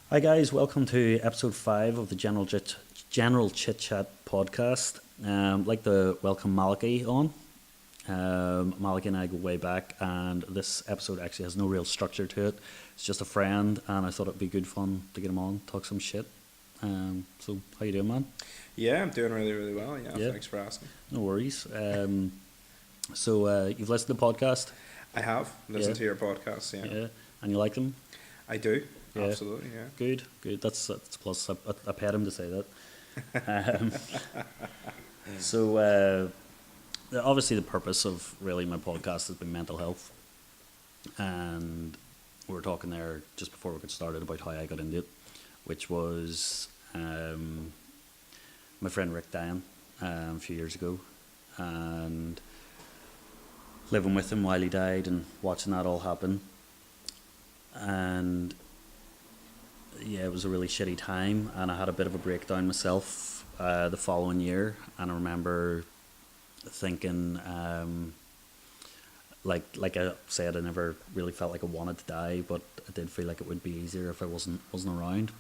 Hi guys, welcome to episode 5 of the General Chit Chat podcast. I'd like to welcome Malachy on. Malachy and I go way back, and this episode actually has no real structure to it. It's just a friend, and I thought it'd be good fun to get him on, talk some shit. So how you doing, man? Yeah, I'm doing really, really well. Yeah. Thanks for asking. No worries. So you've listened to the podcast, I have listened Yeah. to your podcast. yeah, and you like them? I do. Yeah. Absolutely. Yeah. Good. That's a plus. I paid him to say that. Um, so obviously the purpose of really my podcast has been mental health, and we were talking there just before we got started about how I got into it, which was my friend Rick dying a few years ago, and living with him while he died and watching that all happen. And yeah, it was a really shitty time, and I had a bit of a breakdown myself the following year. And I remember thinking, like I said, I never really felt like I wanted to die, but I did feel like it would be easier if I wasn't around.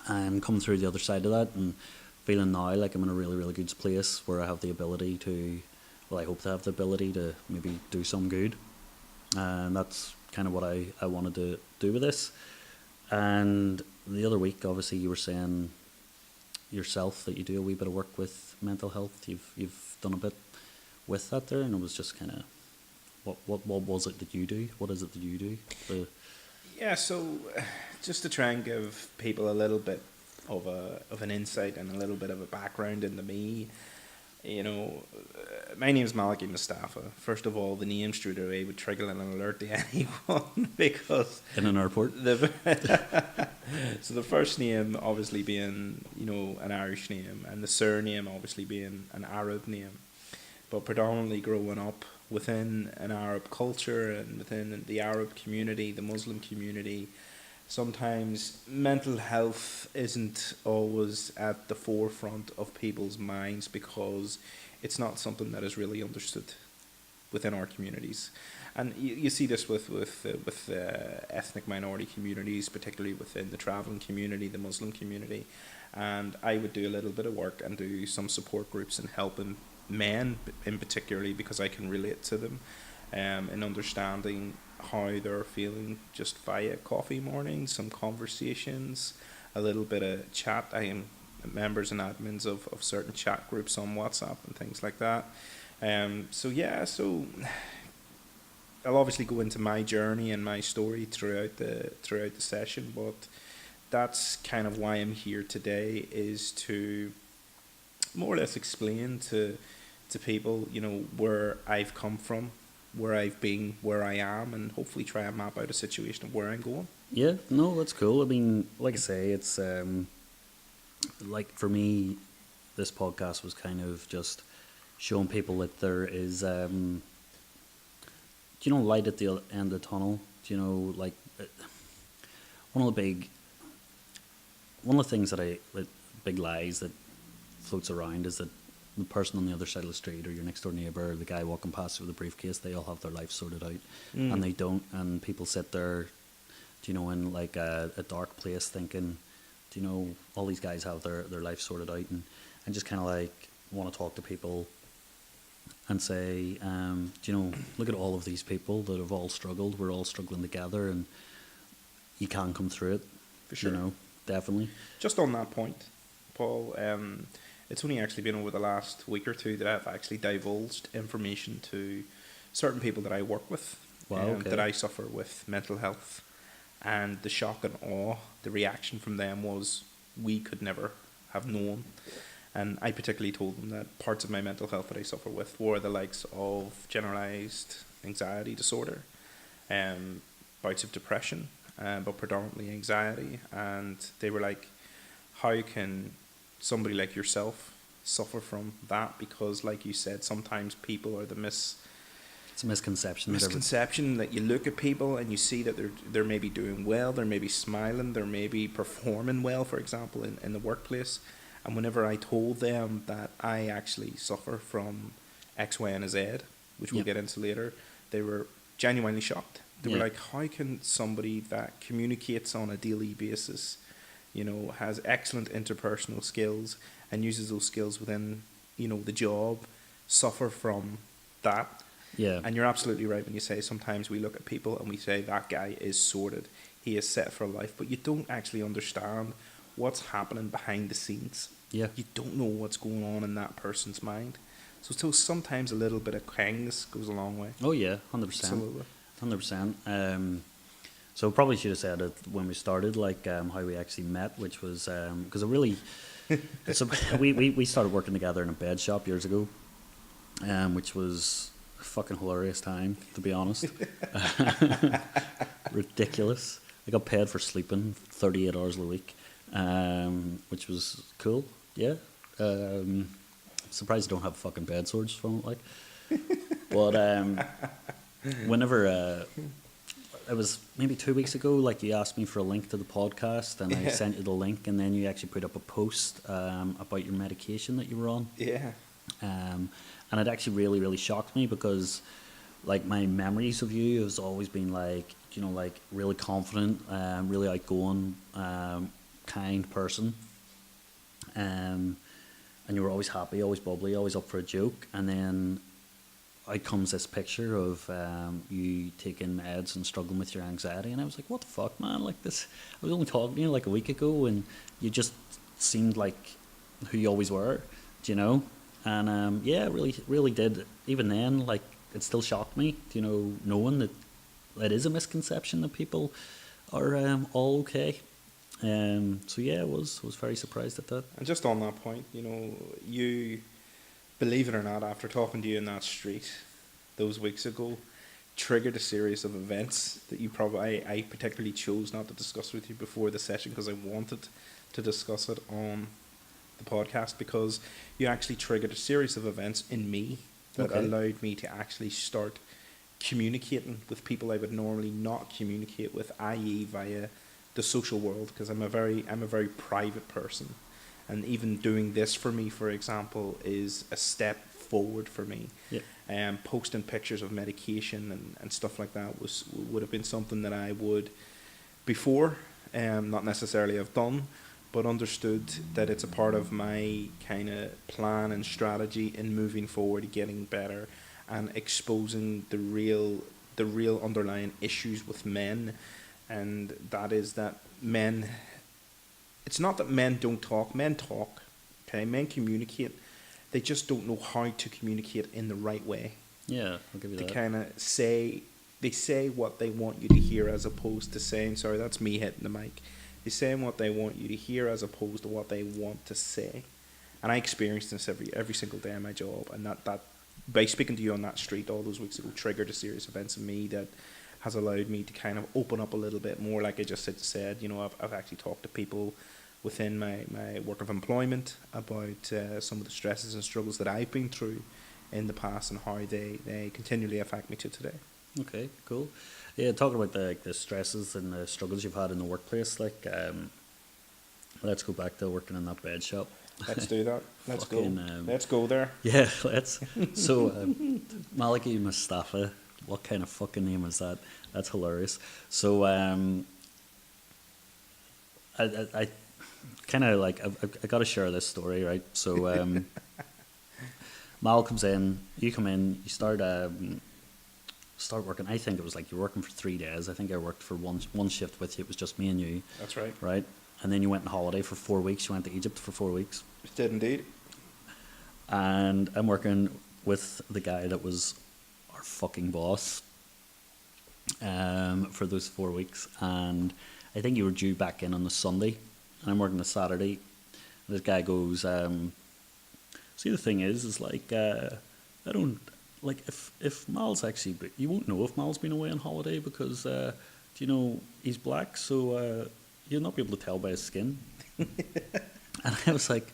And coming through the other side of that, and feeling now like I'm in a really really good place where I have the ability to, well, I hope to have the ability to maybe do some good, and that's kind of what I wanted to do with this. And the other week, obviously, you were saying yourself that you do a wee bit of work with mental health. You've done a bit with that there, and it was just kind of what was it that you do? What is it that you do? Yeah. So, just to try and give people a little bit of an insight and a little bit of a background into me. My name is Malachy Mustafa. First of all, the name straight away would trigger an alert to anyone because In an airport. So the first name obviously being an Irish name, and the surname obviously being an Arab name, but predominantly growing up within an Arab culture and within the Arab community, the Muslim community. Sometimes mental health isn't always at the forefront of people's minds because it's not something that is really understood within our communities. And you see this with ethnic minority communities, particularly within the travelling community, the Muslim community. And I would do a little bit of work and do some support groups and helping men in particularly because I can relate to them in understanding how they're feeling just via coffee mornings, some conversations, a little bit of chat. I am members and admins of certain chat groups on WhatsApp and things like that. So I'll obviously go into my journey and my story throughout the session, but that's kind of why I'm here today, is to more or less explain to people, where I've come from, where I've been, where I am, and hopefully try and map out a situation of where I'm going. Yeah, no, that's cool. I mean, like I say, it's like for me, this podcast was kind of just showing people that there is, light at the end of the tunnel. Like one of the things big lies that floats around is that the person on the other side of the street, or your next door neighbour, or the guy walking past you with a briefcase, they all have their life sorted out, and they don't. And people sit there, in like a dark place, thinking, all these guys have their life sorted out, and just kind of like want to talk to people and say, look at all of these people that have all struggled. We're all struggling together, and you can come through it. For sure. Definitely. Just on that point, Paul, it's only actually been over the last week or two that I've actually divulged information to certain people that I work with, Wow, okay. that I suffer with mental health. And the shock and awe, the reaction from them was, we could never have known. And I particularly told them that parts of my mental health that I suffer with were the likes of generalised anxiety disorder, bouts of depression, but predominantly anxiety. And they were like, how can somebody like yourself suffer from that? Because like you said, sometimes people are It's a misconception. that you look at people and you see that they're maybe doing well, they're maybe smiling, they're maybe performing well, for example, in the workplace. And whenever I told them that I actually suffer from X, Y, and Z, which we'll get into later, they were genuinely shocked. They were Yeah. like, how can somebody that communicates on a daily basis, has excellent interpersonal skills and uses those skills within, the job, suffer from that? Yeah. And you're absolutely right when you say sometimes we look at people and we say that guy is sorted, he is set for life, but you don't actually understand what's happening behind the scenes. Yeah. You don't know what's going on in that person's mind. So sometimes a little bit of kindness goes a long way. Oh yeah, 100%. Absolutely. 100%. So probably should have said it when we started, like how we actually met, which was because it really. So we started working together in a bed shop years ago, which was a fucking hilarious time, to be honest. Ridiculous. I got paid for sleeping 38 hours a week, which was cool. Yeah. Surprised I don't have fucking bed sores from it, like. But whenever it was maybe 2 weeks ago, like you asked me for a link to the podcast, and I sent you the link, and then you actually put up a post about your medication that you were on. Yeah. And it actually really, really shocked me because, like, my memories of you has always been like, like really confident, really outgoing, kind person. And you were always happy, always bubbly, always up for a joke. And then out comes this picture of you taking meds and struggling with your anxiety. And I was like, what the fuck, man? Like this, I was only talking to you like a week ago, and you just seemed like who you always were, And yeah, really, really did. Even then, like, it still shocked me, knowing that it is a misconception that people are all okay. So yeah, I was very surprised at that. And just on that point, you, believe it or not, after talking to you in that street those weeks ago, triggered a series of events that I particularly chose not to discuss with you before the session because I wanted to discuss it on the podcast, because you actually triggered a series of events in me that allowed me to actually start communicating with people I would normally not communicate with, i.e. via the social world, because I'm a very private person, and even doing this for me, for example, is a step forward for me. Yeah. Posting pictures of medication and stuff like that would have been something that I would before not necessarily have done, but understood that it's a part of my kind of plan and strategy in moving forward, getting better, and exposing the real underlying issues with men. And that is that men, it's not that men don't talk, men talk, okay, men communicate, they just don't know how to communicate in the right way. Yeah, I'll give you that. They kind of say what they want you to hear, as opposed to saying, sorry, that's me hitting the mic, they're saying what they want you to hear as opposed to what they want to say. And I experience this every single day in my job, and that by speaking to you on that street all those weeks ago triggered a series of events in me that has allowed me to kind of open up a little bit more. Like I just said, I've actually talked to people within my work of employment about some of the stresses and struggles that I've been through in the past and how they continually affect me to today. Okay, cool. Yeah, talking about the stresses and the struggles you've had in the workplace, like, let's go back to working in that bed shop. Let's do that. Let's Fucking, go. Let's go there. Yeah, let's. So, Malachy Mustafa, what kind of fucking name is that? That's hilarious. So, I kind of like, I got to share this story, right? So, Mal comes in, you come in, you start working. I think it was like you were working for 3 days. I think I worked for one shift with you. It was just me and you. That's right. Right? And then you went on holiday for 4 weeks. You went to Egypt for 4 weeks. It did indeed. And I'm working with the guy that was our fucking boss for those 4 weeks. And I think you were due back in on the Sunday. And I'm working the Saturday. And this guy goes, see, the thing is like, I don't, like, if Mal's actually, but you won't know if Mal's been away on holiday because, he's black, so you'll not be able to tell by his skin. And I was like,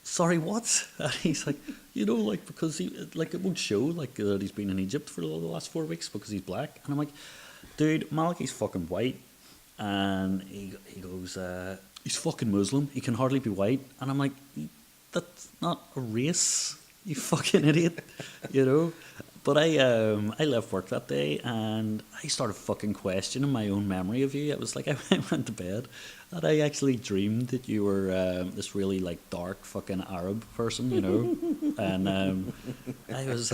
sorry, what? And he's like, like, because it won't show, like, that he's been in Egypt for the last 4 weeks because he's black. And I'm like, dude, Malachy's fucking white. And he goes, he's fucking Muslim. He can hardly be white. And I'm like, that's not a race, you fucking idiot, But I left work that day and I started fucking questioning my own memory of you. It was like I went to bed and I actually dreamed that you were this really like dark fucking Arab person, you know. And I was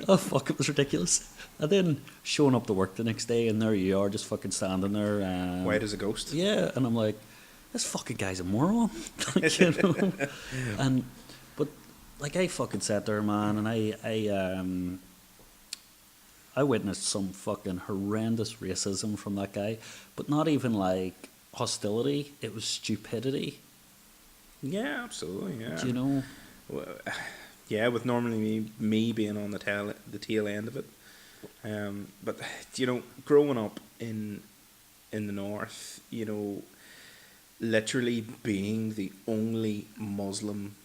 oh fuck, it was ridiculous. And then showing up to work the next day and there you are, just fucking standing there. White as a ghost. Yeah, and I'm like, this fucking guy's a moron, like, you know. And but like I fucking sat there, man, and I witnessed some fucking horrendous racism from that guy, but not even like hostility. It was stupidity. Yeah, absolutely. Yeah. Do you know? Well, yeah, with normally me being on the tail end of it. But you know, growing up in the north, you know, literally being the only Muslim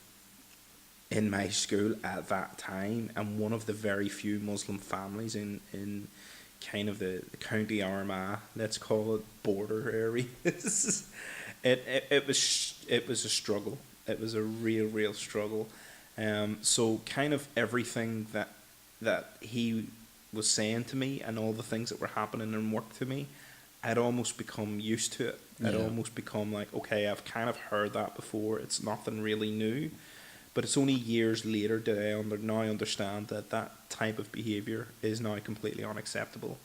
in my school at that time, and one of the very few Muslim families in kind of the County Armagh, let's call it, border areas. it was a struggle. It was a real struggle. So kind of everything that he was saying to me and all the things that were happening in work to me, I'd almost become used to it. I'd almost become like, okay, I've kind of heard that before. It's nothing really new. But it's only years later that I now understand that that type of behaviour is now completely unacceptable.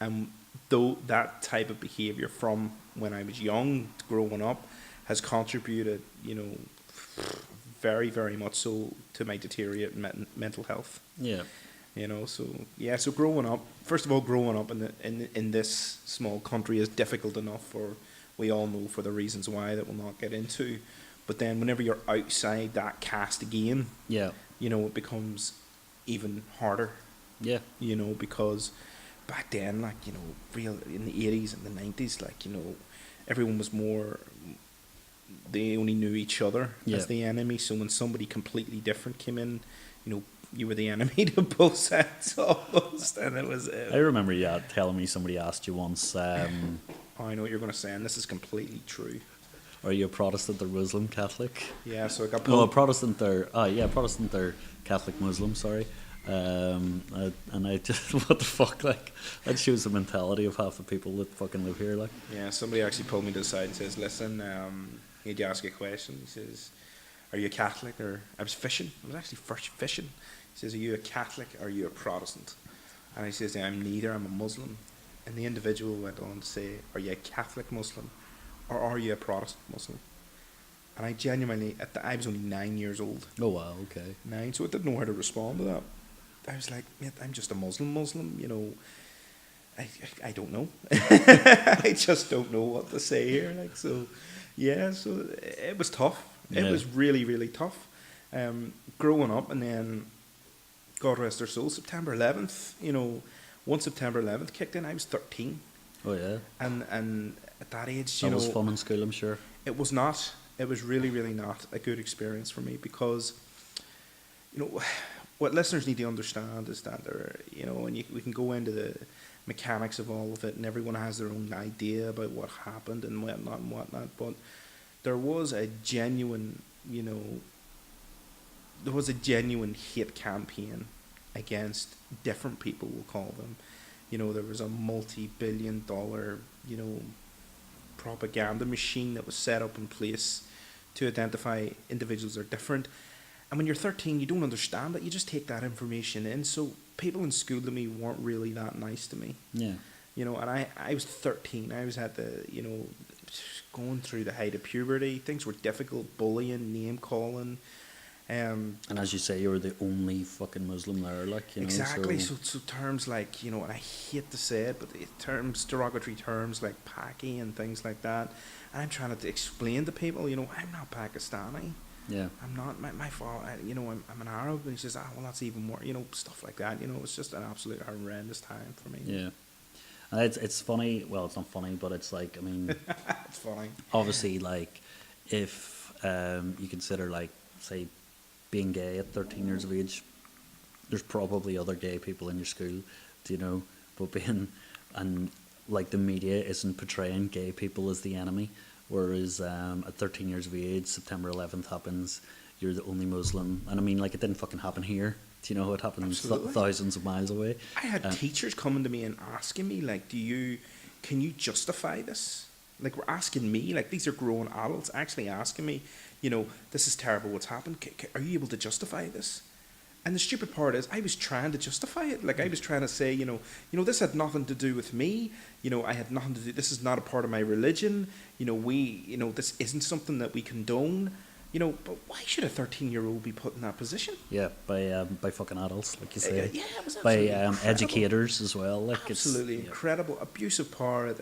And though that type of behaviour from when I was young, growing up, has contributed, you know, very, very much so to my deteriorating mental health. Yeah. You know, so yeah, so growing up, first of all, growing up in this small country is difficult enough, for we all know, for the reasons why that we'll not get into. But then whenever you're outside that cast again, Yeah. you know, it becomes even harder. Yeah. You know, because back then, like, you know, real in the 80s and the 90s, like, you know, everyone was more, they only knew each other as the enemy. So when somebody completely different came in, you know, you were the enemy to both sides almost. And it was... I remember you telling me somebody asked you once, I know what you're going to say, and this is completely true. are you a Protestant or Muslim Catholic? Yeah, so I got pulled. No, a Protestant or Protestant or Catholic Muslim. Sorry, and I just what the fuck, like that shows the mentality of half the people that fucking live here, like. Yeah, somebody actually pulled me to the side and says, "Listen, he'd ask you a question." He says, "Are you a Catholic or?" I was fishing. I was actually first fishing. He says, "Are you a Catholic or are you a Protestant?" And I says, "I'm neither. I'm a Muslim." And the individual went on to say, "Are you a Catholic Muslim? Or are you a Protestant Muslim?" And I genuinely, I was only 9 years old. Oh wow, okay. 9, so I didn't know how to respond to that. I was like, mate, I'm just a Muslim, you know. I don't know. I just don't know what to say here. Like, so, yeah, so it was tough. Yeah. It was really, really tough. Growing up, and then, God rest their soul, September 11th, you know, once September 11th kicked in, I was 13. Oh yeah. And at that age, you know, that was fun in school, I'm sure. It was not. It was really, really not a good experience for me, because, you know, what listeners need to understand is that you know, and we can go into the mechanics of all of it, and everyone has their own idea about what happened and whatnot. But there was a genuine, you know, hate campaign against different people, we'll call them. You know, there was a multi-billion-dollar, you know, propaganda machine that was set up in place to identify individuals that are different. And when you're 13, you don't understand that. You just take that information in. So people in school to me weren't really that nice to me. Yeah. You know, and I was 13. I was at the, you know, going through the height of puberty. Things were difficult, bullying, name-calling. And as you say, you were the only fucking Muslim there, like, you know. Exactly. So terms like, you know, and I hate to say it, but derogatory terms like Paki and things like that. And I'm trying to explain to people, you know, I'm not Pakistani. Yeah. I'm not, my father, you know, I'm an Arab. And he says, well, that's even more, you know, stuff like that. You know, it's just an absolute horrendous time for me. Yeah. It's funny. Well, it's not funny, but it's like, I mean, it's funny. Obviously, like, if you consider, like, say, being gay at 13 years of age, there's probably other gay people in your school, do you know? But and like the media isn't portraying gay people as the enemy, whereas at 13 years of age, September 11th happens, you're the only Muslim. And I mean, like, it didn't fucking happen here, Do you know, it happens Absolutely. thousands of miles away. I had teachers coming to me and asking me, like, can you justify this? Like, we're asking me, like, these are grown adults actually asking me, this is terrible what's happened. Are you able to justify this? And the stupid part is, I was trying to justify it. Like, I was trying to say, this had nothing to do with me. I had nothing to do. This is not a part of my religion. This isn't something that we condone. But why should a 13-year-old be put in that position? Yeah, by fucking adults, like you say. Yeah, it was By absolutely incredible. educators as well. Like Absolutely it's, incredible. Abuse of power at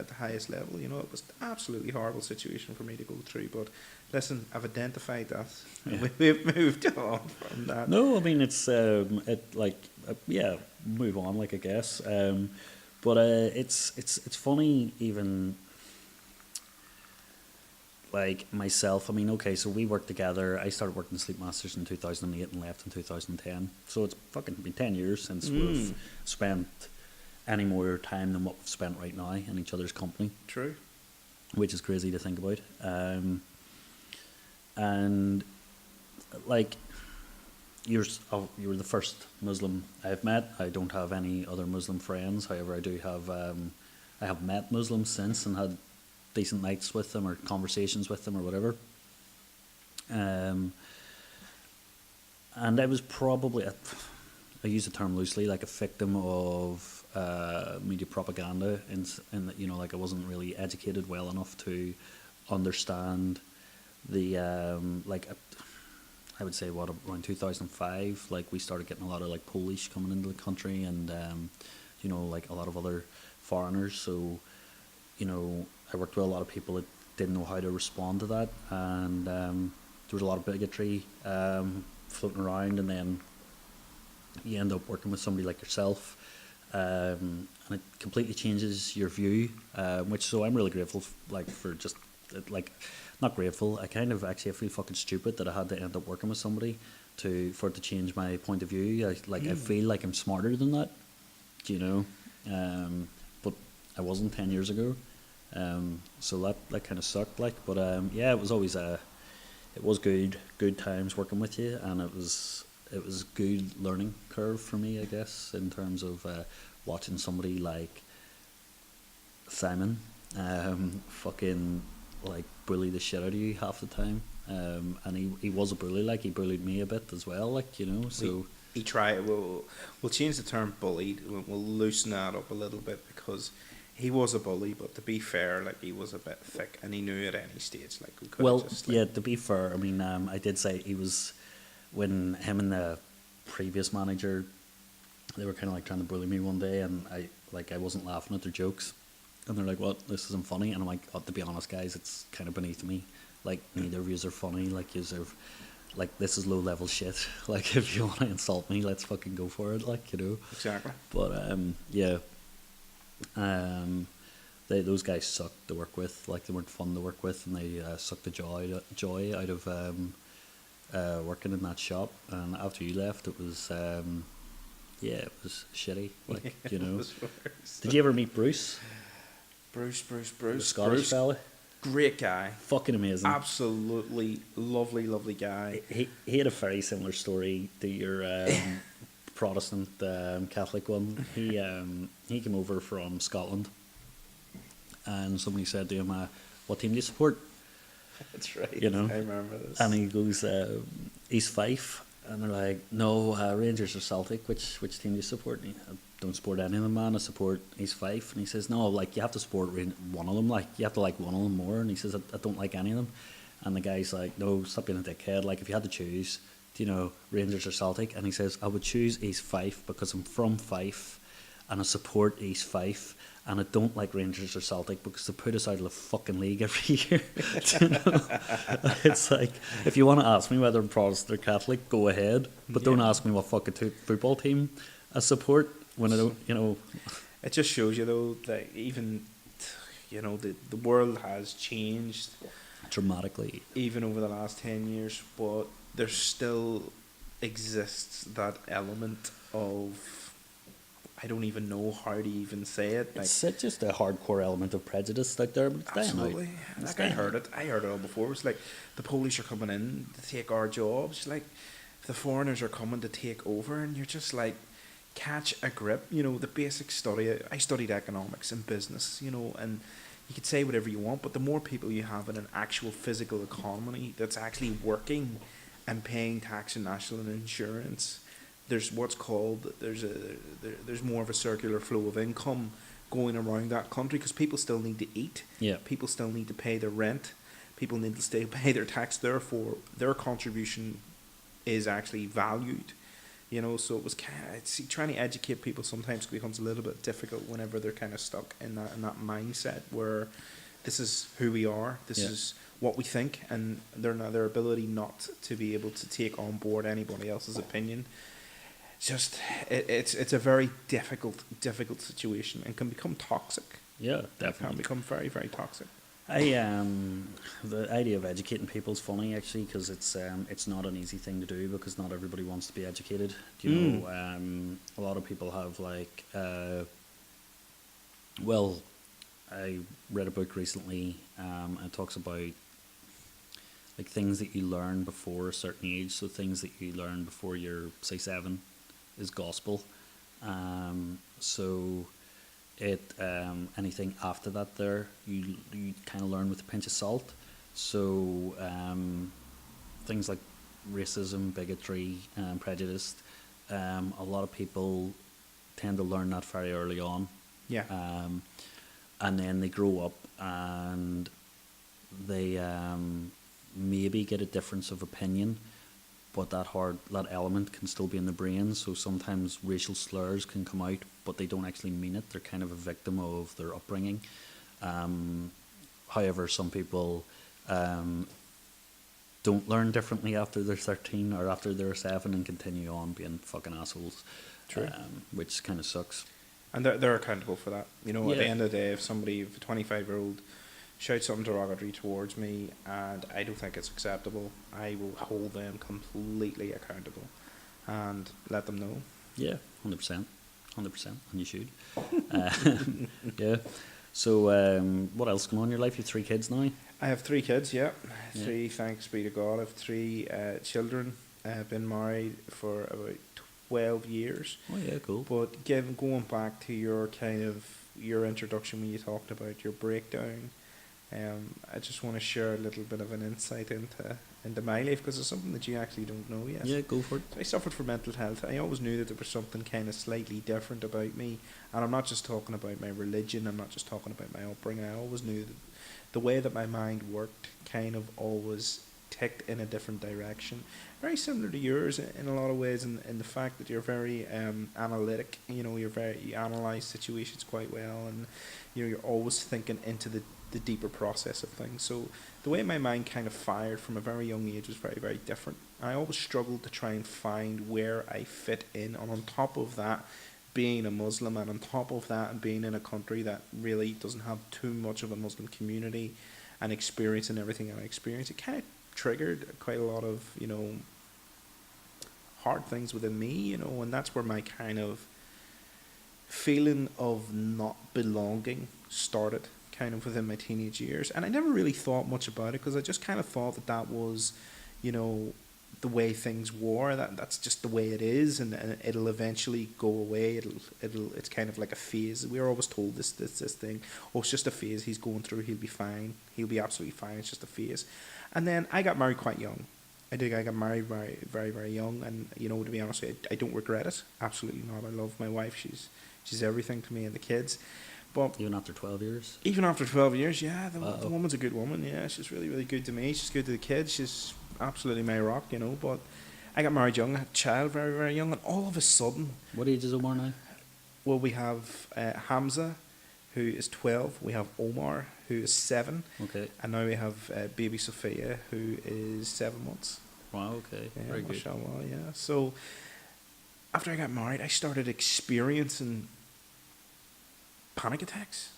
the highest level. It was an absolutely horrible situation for me to go through. But listen, I've identified that. Yeah. We've moved on from that. No, I mean it's move on, like I guess. But it's funny even. Like myself, I mean, okay, so we worked together. I started working Sleep Masters in 2008 and left in 2010. So it's fucking been 10 years since we've spent any more time than what we've spent right now in each other's company. True. Which is crazy to think about. And like, you were the first Muslim I've met. I don't have any other Muslim friends. However, I do have I have met Muslims since and had decent nights with them or conversations with them or whatever. And I was probably, I use the term loosely, like a victim of media propaganda in that, like I wasn't really educated well enough to understand the, I would say around 2005, like we started getting a lot of like Polish coming into the country and, like a lot of other foreigners. So, I worked with a lot of people that didn't know how to respond to that, and there was a lot of bigotry floating around, and then you end up working with somebody like yourself, and it completely changes your view, so I'm really grateful for just not grateful. I feel fucking stupid that I had to end up working with somebody for it to change my point of view. I feel like I'm smarter than that, but I wasn't 10 years ago. So that kind of sucked, but it was always it was good times working with you, and it was good learning curve for me, I guess, in terms of watching somebody like Simon fucking like bully the shit out of you half the time, and he was a bully, he bullied me a bit as well, so he tried. We'll change the term bullied. We'll loosen that up a little bit, because he was a bully, but to be fair, he was a bit thick, and he knew at any stage, we could to be fair, I mean, I did say he was, when him and the previous manager, they were kind of trying to bully me one day, and I wasn't laughing at their jokes, and they're like, "What? This isn't funny," and I'm like, "Oh, to be honest, guys, it's kind of beneath me. Neither of yous are funny. This is low level shit. If you want to insult me, let's fucking go for it. Exactly. But those guys sucked to work with. They weren't fun to work with, and they sucked the joy out of working in that shop. And after you left, it was it was shitty. It was worse. Did you ever meet Bruce? Bruce. The Scottish fella. Great guy. Fucking amazing. Absolutely lovely guy. He had a very similar story to your Protestant Catholic one. He came over from Scotland, and somebody said to him, "What team do you support?" That's right. I remember this. And he goes, "East Fife," and they're like, "No, Rangers or Celtic. Which team do you support?" And I don't support any of them, man. I support East Fife. And he says, "No, you have to support one of them. You have to like one of them more." And he says, I don't like any of them." And the guy's like, "No, stop being a dickhead. If you had to choose, Rangers or Celtic?" And he says, "I would choose East Fife because I'm from Fife and I support East Fife, and I don't like Rangers or Celtic because they put us out of the fucking league every year." It's if you want to ask me whether I'm Protestant or Catholic, go ahead, but don't ask me what fucking football team I support when I don't, It just shows you, though, that even, the world has changed dramatically, even over the last 10 years, but there still exists that element of, I don't even know how to even say it. It's just a hardcore element of prejudice out there, but it's absolutely. I heard it all before. It was the Polish are coming in to take our jobs. the foreigners are coming to take over, and you're just like, catch a grip. You know, the basic study. I studied economics and business. You know, and you could say whatever you want, but the more people you have in an actual physical economy that's actually working and paying tax and national insurance, there's what's called there's more of a circular flow of income going around that country, because people still need to eat. Yeah. People still need to pay their rent. People need to still pay their tax. Therefore, their contribution is actually valued. You know, so it was kind of, trying to educate people sometimes becomes a little bit difficult whenever they're kind of stuck in that mindset where this is who we are, this is what we think, and their ability not to be able to take on board anybody else's opinion. It's a very difficult situation, and can become toxic. Yeah, It definitely. can become very, very toxic. The idea of educating people is funny actually, because it's not an easy thing to do, because not everybody wants to be educated. You know, a lot of people have like, well, I read a book recently, and it talks about like things that you learn before a certain age. So things that you learn before you're say 7 is gospel. So it anything after that there you kind of learn with a pinch of salt. So things like racism, bigotry, prejudice, a lot of people tend to learn that very early on. Yeah. And then they grow up and they maybe get a difference of opinion, but that element can still be in the brain. So sometimes racial slurs can come out, but they don't actually mean it. They're kind of a victim of their upbringing. However, some people don't learn differently after they're 13 or after they're 7 and continue on being fucking assholes. True. Which kind of sucks. And they're accountable for that. You know, at the Yeah. end of the day, if a 25-year-old shouts something derogatory towards me and I don't think it's acceptable, I will hold them completely accountable and let them know. Yeah, 100%. 100%, and you should. Yeah. So, what else going on in your life? You have 3 kids now? I have 3 kids, yeah. Yeah. 3, thanks be to God. I have 3 children. I've been married for about 12 years. Oh, yeah, cool. But going back to your introduction when you talked about your breakdown, I just want to share a little bit of an insight into my life, because it's something that you actually don't know yet. Yeah, go for it. So I suffered from mental health. I always knew that there was something kind of slightly different about me, and I'm not just talking about my religion, I'm not just talking about my upbringing. I always knew that the way that my mind worked kind of always ticked in a different direction. Very similar to yours in a lot of ways, in the fact that you're very analytic. You know, you analyse situations quite well, and you're always thinking into the deeper process of things. So the way my mind kind of fired from a very young age was very, very different. I always struggled to try and find where I fit in, and on top of that, being a Muslim, and on top of that, and being in a country that really doesn't have too much of a Muslim community and experiencing everything I experienced, it kind of triggered quite a lot of, hard things within me, and that's where my kind of feeling of not belonging started, kind of within my teenage years. And I never really thought much about it, because I just kind of thought that was, the way things were. That's just the way it is, and it'll eventually go away. It's kind of like a phase. We were always told this thing. Oh, it's just a phase. He's going through. He'll be fine. He'll be absolutely fine. It's just a phase. And then I got married quite young. I got married very, very, very young, and to be honest, I don't regret it. Absolutely not. I love my wife. She's everything to me and the kids. But even after 12 years? Even after 12 years, yeah. The woman's a good woman, yeah. She's really, really good to me. She's good to the kids. She's absolutely my rock, But I got married young. I had a child very, very young. And all of a sudden... What age is Omar now? Well, we have Hamza, who is 12. We have Omar, who is 7. Okay. And now we have baby Sophia, who is 7 months. Wow, okay. Yeah, very good. Mashallah, yeah. So after I got married, I started experiencing panic attacks,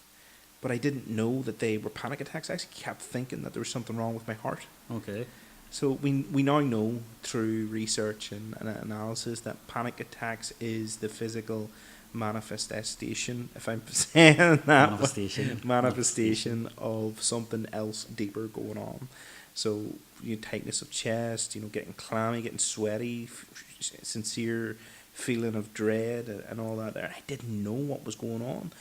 but I didn't know that they were panic attacks. I actually kept thinking that there was something wrong with my heart. Okay. So we now know through research and analysis that panic attacks is the physical manifestation, if I'm saying that, Manifestation. manifestation of something else deeper going on. So, tightness of chest, getting clammy, getting sweaty, sincere feeling of dread and all that there. I didn't know what was going on.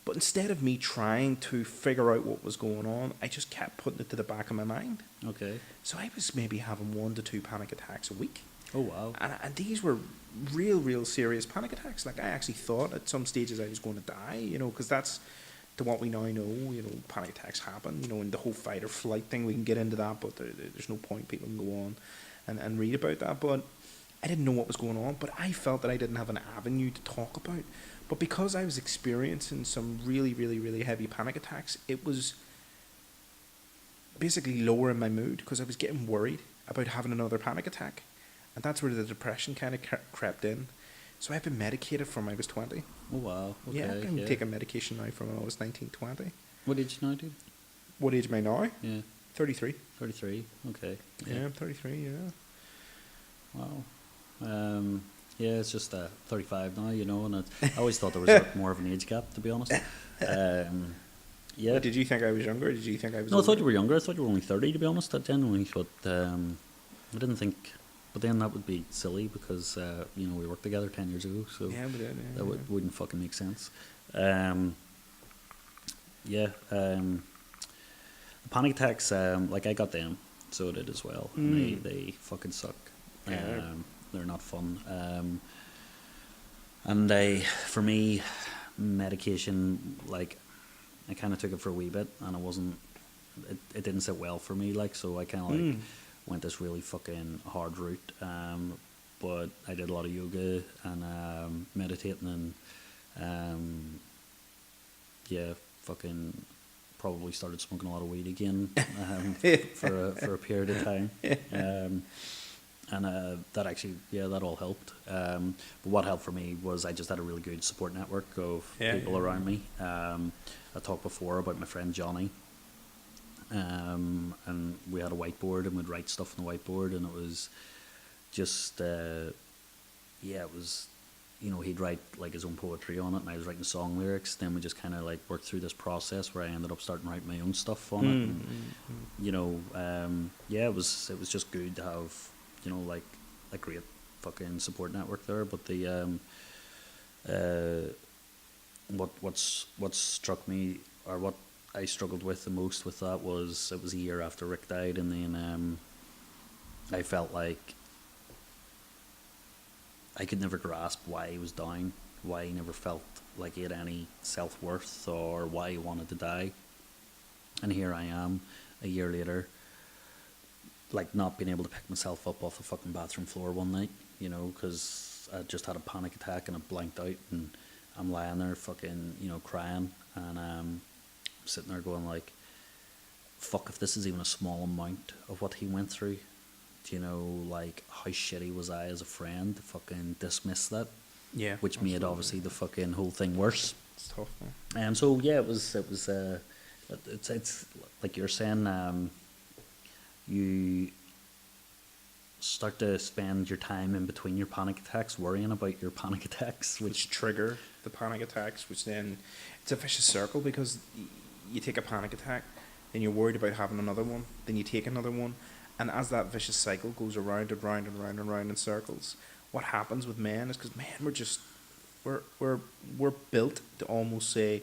But instead of me trying to figure out what was going on, I just kept putting it to the back of my mind. Okay. So I was maybe having 1 to 2 panic attacks a week. Oh, wow. And these were real serious panic attacks. Like, I actually thought at some stages I was going to die, because that's, to what we now know, panic attacks happen, and the whole fight or flight thing, we can get into that, but there's no point. People can go on and read about that. But I didn't know what was going on, but I felt that I didn't have an avenue to talk about. But because I was experiencing some really heavy panic attacks, it was basically lowering my mood because I was getting worried about having another panic attack. And that's where the depression kind of crept in. So I've been medicated from I was 20. Oh, wow. Okay, yeah, I've been taking medication now from when I was 19, 20. What age now, dude? What age am I now? Yeah. 33. 33. Okay. Yeah, I'm 33, yeah. Wow. Yeah, it's just 35 now, and I always thought there was more of an age gap, to be honest. Yeah. But did you think I was younger? Did you think I was No, older? I thought you were younger. I thought you were only 30, to be honest. I genuinely thought, I didn't think, but then that would be silly because, we worked together 10 years ago, so Yeah, we did, yeah. that wouldn't fucking make sense. The panic attacks, like I got them, so I did as well. And they fucking suck. Yeah. They're not fun. And for me, medication, like, I kind of took it for a wee bit, and it didn't sit well for me, like, so I kind of went this really fucking hard route. But I did a lot of yoga and meditating and fucking probably started smoking a lot of weed again for a period of time. And that actually, that all helped. But what helped for me was I just had a really good support network of people around me. I talked before about my friend Johnny. And we had a whiteboard and we'd write stuff on the whiteboard, and it was just, it was, he'd write like his own poetry on it, and I was writing song lyrics. Then we just kind of like worked through this process where I ended up starting to write my own stuff on it. And, it was just good to have, like a great fucking support network there. But the what struck me, or what I struggled with the most with that, was it was a year after Rick died, and then I felt like I could never grasp why he was down, why he never felt like he had any self-worth, or why he wanted to die. And here I am, a year later, like not being able to pick myself up off the fucking bathroom floor one night, because I just had a panic attack and I blanked out, and I'm lying there fucking, crying, and sitting there going like, fuck, if this is even a small amount of what he went through, like how shitty was I as a friend to fucking dismiss that? Yeah. Which made obviously the fucking whole thing worse. It's tough, man. So yeah, it was it's like you're saying, you start to spend your time in between your panic attacks worrying about your panic attacks, which trigger the panic attacks, which then it's a vicious circle, because you take a panic attack, then you're worried about having another one, then you take another one, and as that vicious cycle goes around and round and round and round in circles, what happens with men is, because we're built to almost say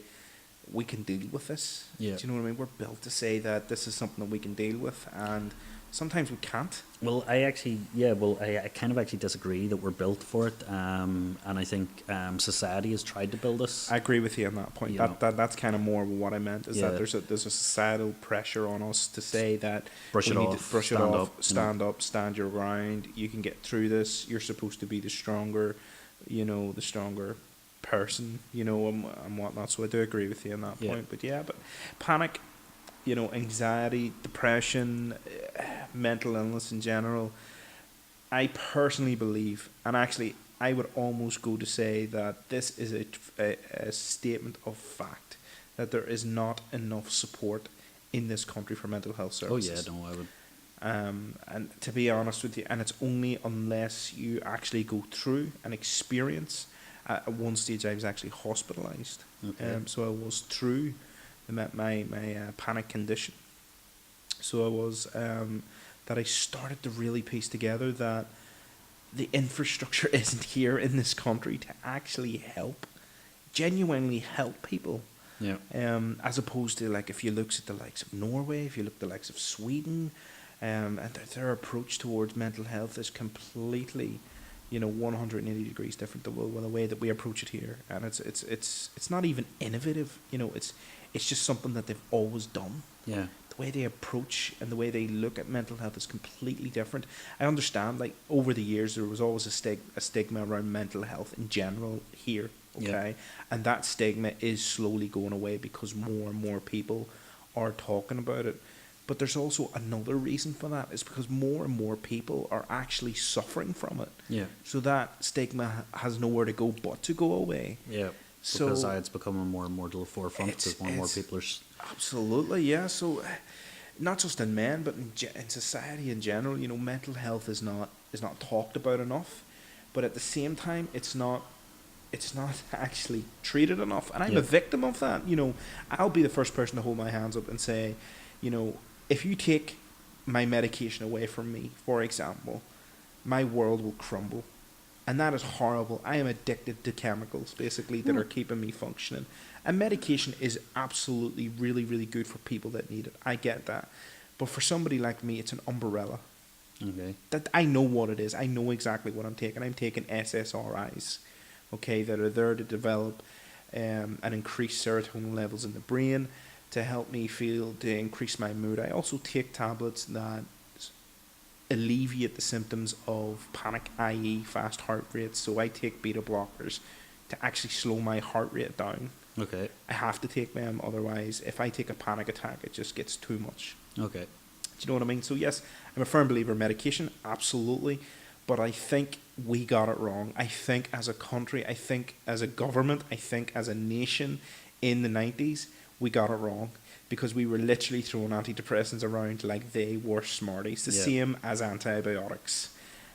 we can deal with this. Yeah. Do you know what I mean? We're built to say that this is something that we can deal with, and sometimes we can't. Well, I kind of actually disagree that we're built for it, and I think society has tried to build us. I agree with you on that point. That's kind of more what I meant, is that there's a societal pressure on us to say that brush it off, stand up, stand your ground. You can get through this. You're supposed to be the stronger person, and whatnot. So I do agree with you on that point. But panic, anxiety, depression, mental illness in general, I personally believe, and actually I would almost go to say that this is a statement of fact, that there is not enough support in this country for mental health services. Oh yeah, no, I would. And to be honest with you, and it's only unless you actually go through and experience at one stage I was actually hospitalised. Okay. So I was through my panic condition. So I was that I started to really piece together that the infrastructure isn't here in this country to actually help, genuinely help people. Yeah. As opposed to, like, if you look at the likes of Norway, if you look at the likes of Sweden, and their approach towards mental health is completely, 180 degrees different the way that we approach it here, and it's not even innovative. It's just something that they've always done. Yeah. The way they approach and the way they look at mental health is completely different. I understand, like, over the years there was always a stigma around mental health in general here. Okay, and that stigma is slowly going away because more and more people are talking about it. But there's also another reason for that, is because more and more people are actually suffering from it. Yeah. So that stigma has nowhere to go but to go away. Yeah. So Because it's becoming more and more to the forefront because more and more people are. Absolutely, yeah. So not just in men, but in society in general, mental health is not talked about enough. But at the same time, it's not actually treated enough, and I'm a victim of that. I'll be the first person to hold my hands up and say, if you take my medication away from me, for example, my world will crumble, and that is horrible. I am addicted to chemicals, basically, that are keeping me functioning, and medication is absolutely really, really good for people that need it. I get that, but for somebody like me, it's an umbrella. Okay. That I know what it is. I know exactly what I'm taking. I'm taking SSRIs. Okay, that are there to develop and increase serotonin levels in the brain, to help me to increase my mood. I also take tablets that alleviate the symptoms of panic, i.e. fast heart rates. So I take beta blockers to actually slow my heart rate down. Okay. I have to take them, otherwise if I take a panic attack, it just gets too much. Okay. Do you know what I mean? So yes, I'm a firm believer in medication, absolutely. But I think we got it wrong. I think as a country, I think as a government, I think as a nation in the 90s, we got it wrong. Because we were literally throwing antidepressants around like they were Smarties. The same as antibiotics.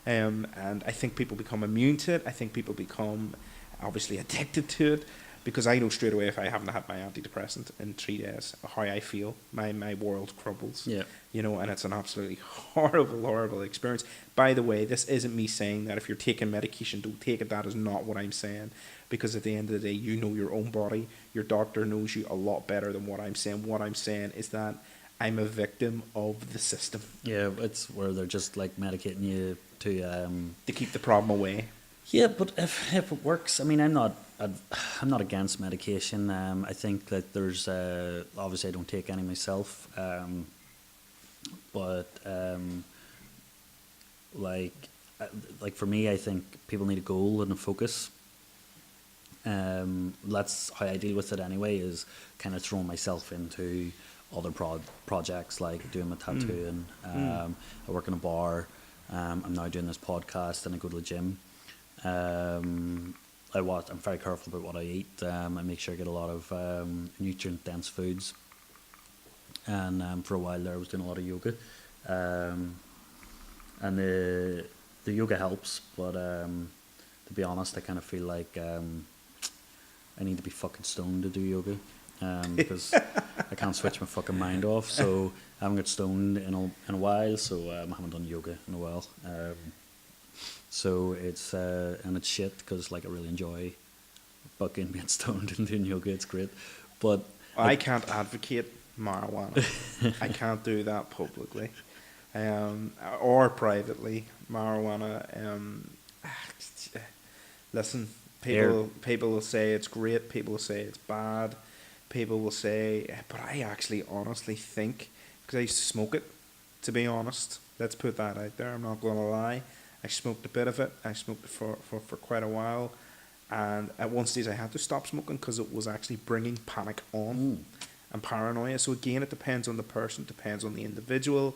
And I think people become immune to it. I think people become obviously addicted to it. Because I know straight away, if I haven't had my antidepressant in 3 days, how I feel. My world crumbles. Yeah. And it's an absolutely horrible, horrible experience. By the way, this isn't me saying that if you're taking medication, don't take it. That is not what I'm saying. Because at the end of the day, you know your own body. Your doctor knows you a lot better than what I'm saying. What I'm saying is that I'm a victim of the system. Yeah, it's where they're just like medicating you to keep the problem away. Yeah, but if it works, I mean, I'm not against medication. I think that there's obviously I don't take any myself, but like for me, I think people need a goal and a focus. That's how I deal with it anyway. Is kind of throwing myself into other projects like doing my tattooing. I work in a bar. I'm now doing this podcast and I go to the gym. I'm very careful about what I eat. I make sure I get a lot of nutrient dense foods. And for a while there, I was doing a lot of yoga. And the yoga helps, but to be honest, I kind of feel like I need to be fucking stoned to do yoga. Because I can't switch my fucking mind off. So I haven't got stoned in a while. So I haven't done yoga in a while. So it's and it's shit because like I really enjoy fucking being stoned and doing yoga. It's great, but I can't advocate marijuana. I can't do that publicly, or privately. Marijuana. Listen, people will say it's great. People will say it's bad. People will say, but I actually honestly think, because I used to smoke it. To be honest, let's put that out there. I'm not going to lie. I smoked a bit of it. I smoked it for quite a while. And at one stage I had to stop smoking because it was actually bringing panic on and paranoia. So again, it depends on the person, depends on the individual.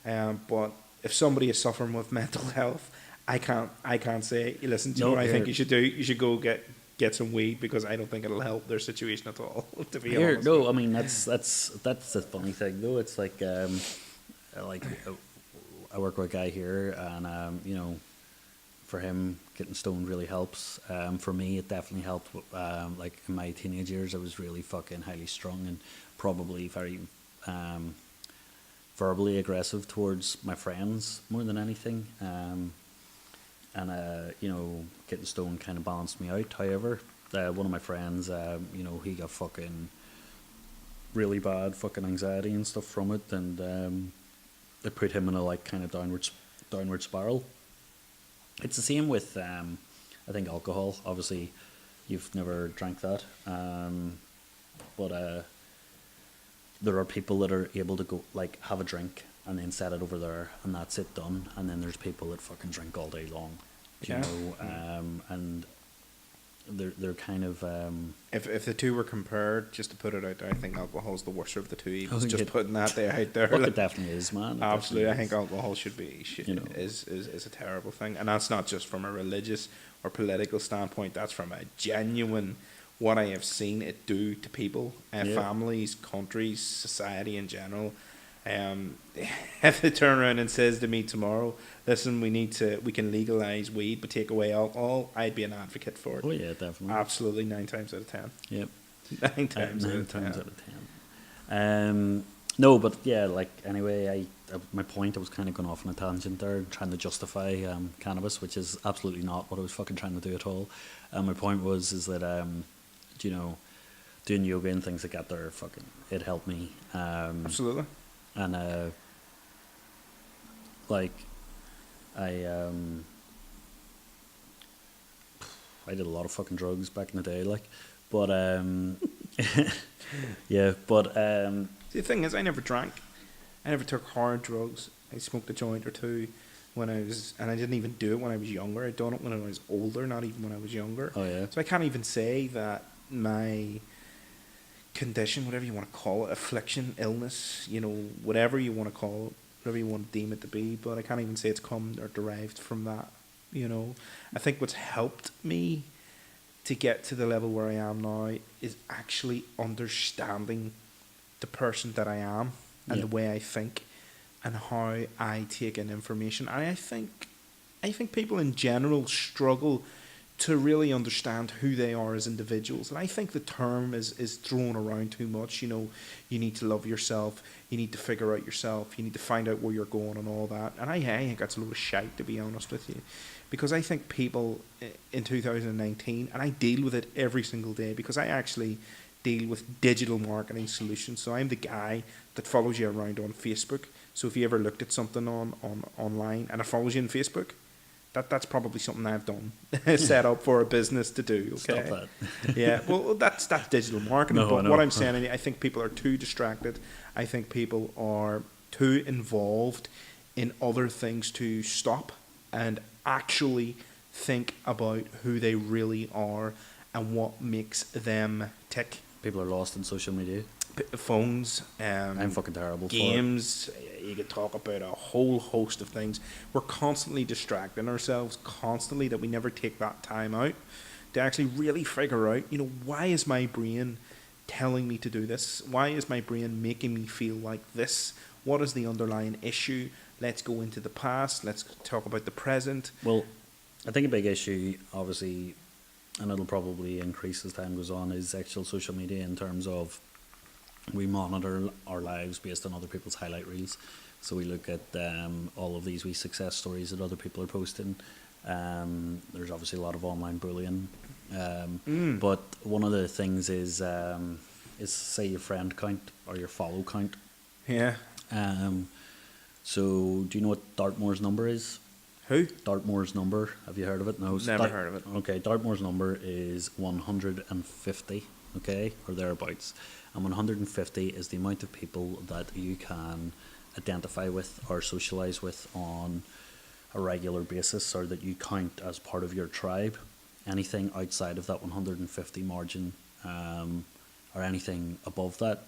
But if somebody is suffering with mental health, I can't say, listen, do you know what I think you should do? You should go get some weed, because I don't think it'll help their situation at all, to be honest. No, I mean, that's the funny thing, though. It's like I work with a guy here, and for him, getting stoned really helps. For me, it definitely helped. Like in my teenage years, I was really fucking highly strung and probably very verbally aggressive towards my friends more than anything. And you know, getting stoned kind of balanced me out. However, one of my friends, you know, he got fucking really bad fucking anxiety and stuff from it, and it put him in a like kind of downward spiral. It's the same with I think alcohol. Obviously, you've never drank that, but there are people that are able to go like have a drink and then set it over there and that's it done. And then there's people that fucking drink all day long, you know, and they're kind of If the two were compared, just to put it out there, I think alcohol's the worst of the two evils. Oh, Just yeah. putting that there out there. Look, like, it definitely is, man. It absolutely, I definitely think is. alcohol You know. is a terrible thing, and that's not just from a religious or political standpoint. That's from a genuine what I have seen it do to people, Yeah. families, countries, society in general. If they turn around and says to me tomorrow, "Listen, we can legalize weed but take away alcohol," I'd be an advocate for it. Oh yeah, definitely. Absolutely, 9 times out of 10. Yep. 9 times out Nine of 10. times out of 10. No, but yeah, like anyway, my point, I was kind of going off on a tangent there, trying to justify cannabis, which is absolutely not what I was fucking trying to do at all. My point is that you know, doing yoga and things like that, there, fucking, it helped me. Absolutely. And like I did a lot of fucking drugs back in the day, like, but yeah, but See, the thing is, I never drank. I never took hard drugs. I smoked a joint or two when I was, and I didn't even do it when I was younger. I done it when I was older, not even when I was younger. oh yeah, So I can't even say that my condition, whatever you want to call it, affliction, illness, you know, whatever you want to call it, whatever you want to deem it to be, but I can't even say it's come or derived from that, you know. I think what's helped me to get to the level where I am now is actually understanding the person that I am and Yeah. the way I think and how I take in information. And I think people in general struggle to really understand who they are as individuals. And I think the term is thrown around too much. You know, you need to love yourself, you need to figure out yourself, you need to find out where you're going and all that. And I think that's a load of shite, to be honest with you. Because I think people in 2019, and I deal with it every single day because I actually deal with digital marketing solutions. So I'm the guy that follows you around on Facebook. So if you ever looked at something online and it follows you on Facebook, that's probably something I've done, set up for a business to do. Okay. stop that. Yeah, well, that's digital marketing. No, I but know. what I'm saying, I think people are too distracted. I think people are too involved in other things to stop and actually think about who they really are and what makes them tick. People are lost in social media. Phones, I'm fucking terrible games. You could talk about a whole host of things. We're constantly distracting ourselves, constantly, that we never take that time out to actually really figure out, you know, why is my brain telling me to do this? Why is my brain making me feel like this? What is the underlying issue? Let's go into the past. Let's talk about the present. for it. Well, I think a big issue, obviously, and it'll probably increase as time goes on, is actual social media in terms of we monitor our lives based on other people's highlight reels. So we look at all of these wee success stories that other people are posting. There's obviously a lot of online bullying. But one of the things is say your friend count or your follow count. Yeah. So do you know what Dartmoor's number is? Who? Dartmoor's number. Have you heard of it? No. So Never heard of it. Okay, Dartmoor's number is 150. Okay, or thereabouts. And 150 is the amount of people that you can identify with or socialize with on a regular basis, or that you count as part of your tribe. Anything outside of that 150 margin, or anything above that,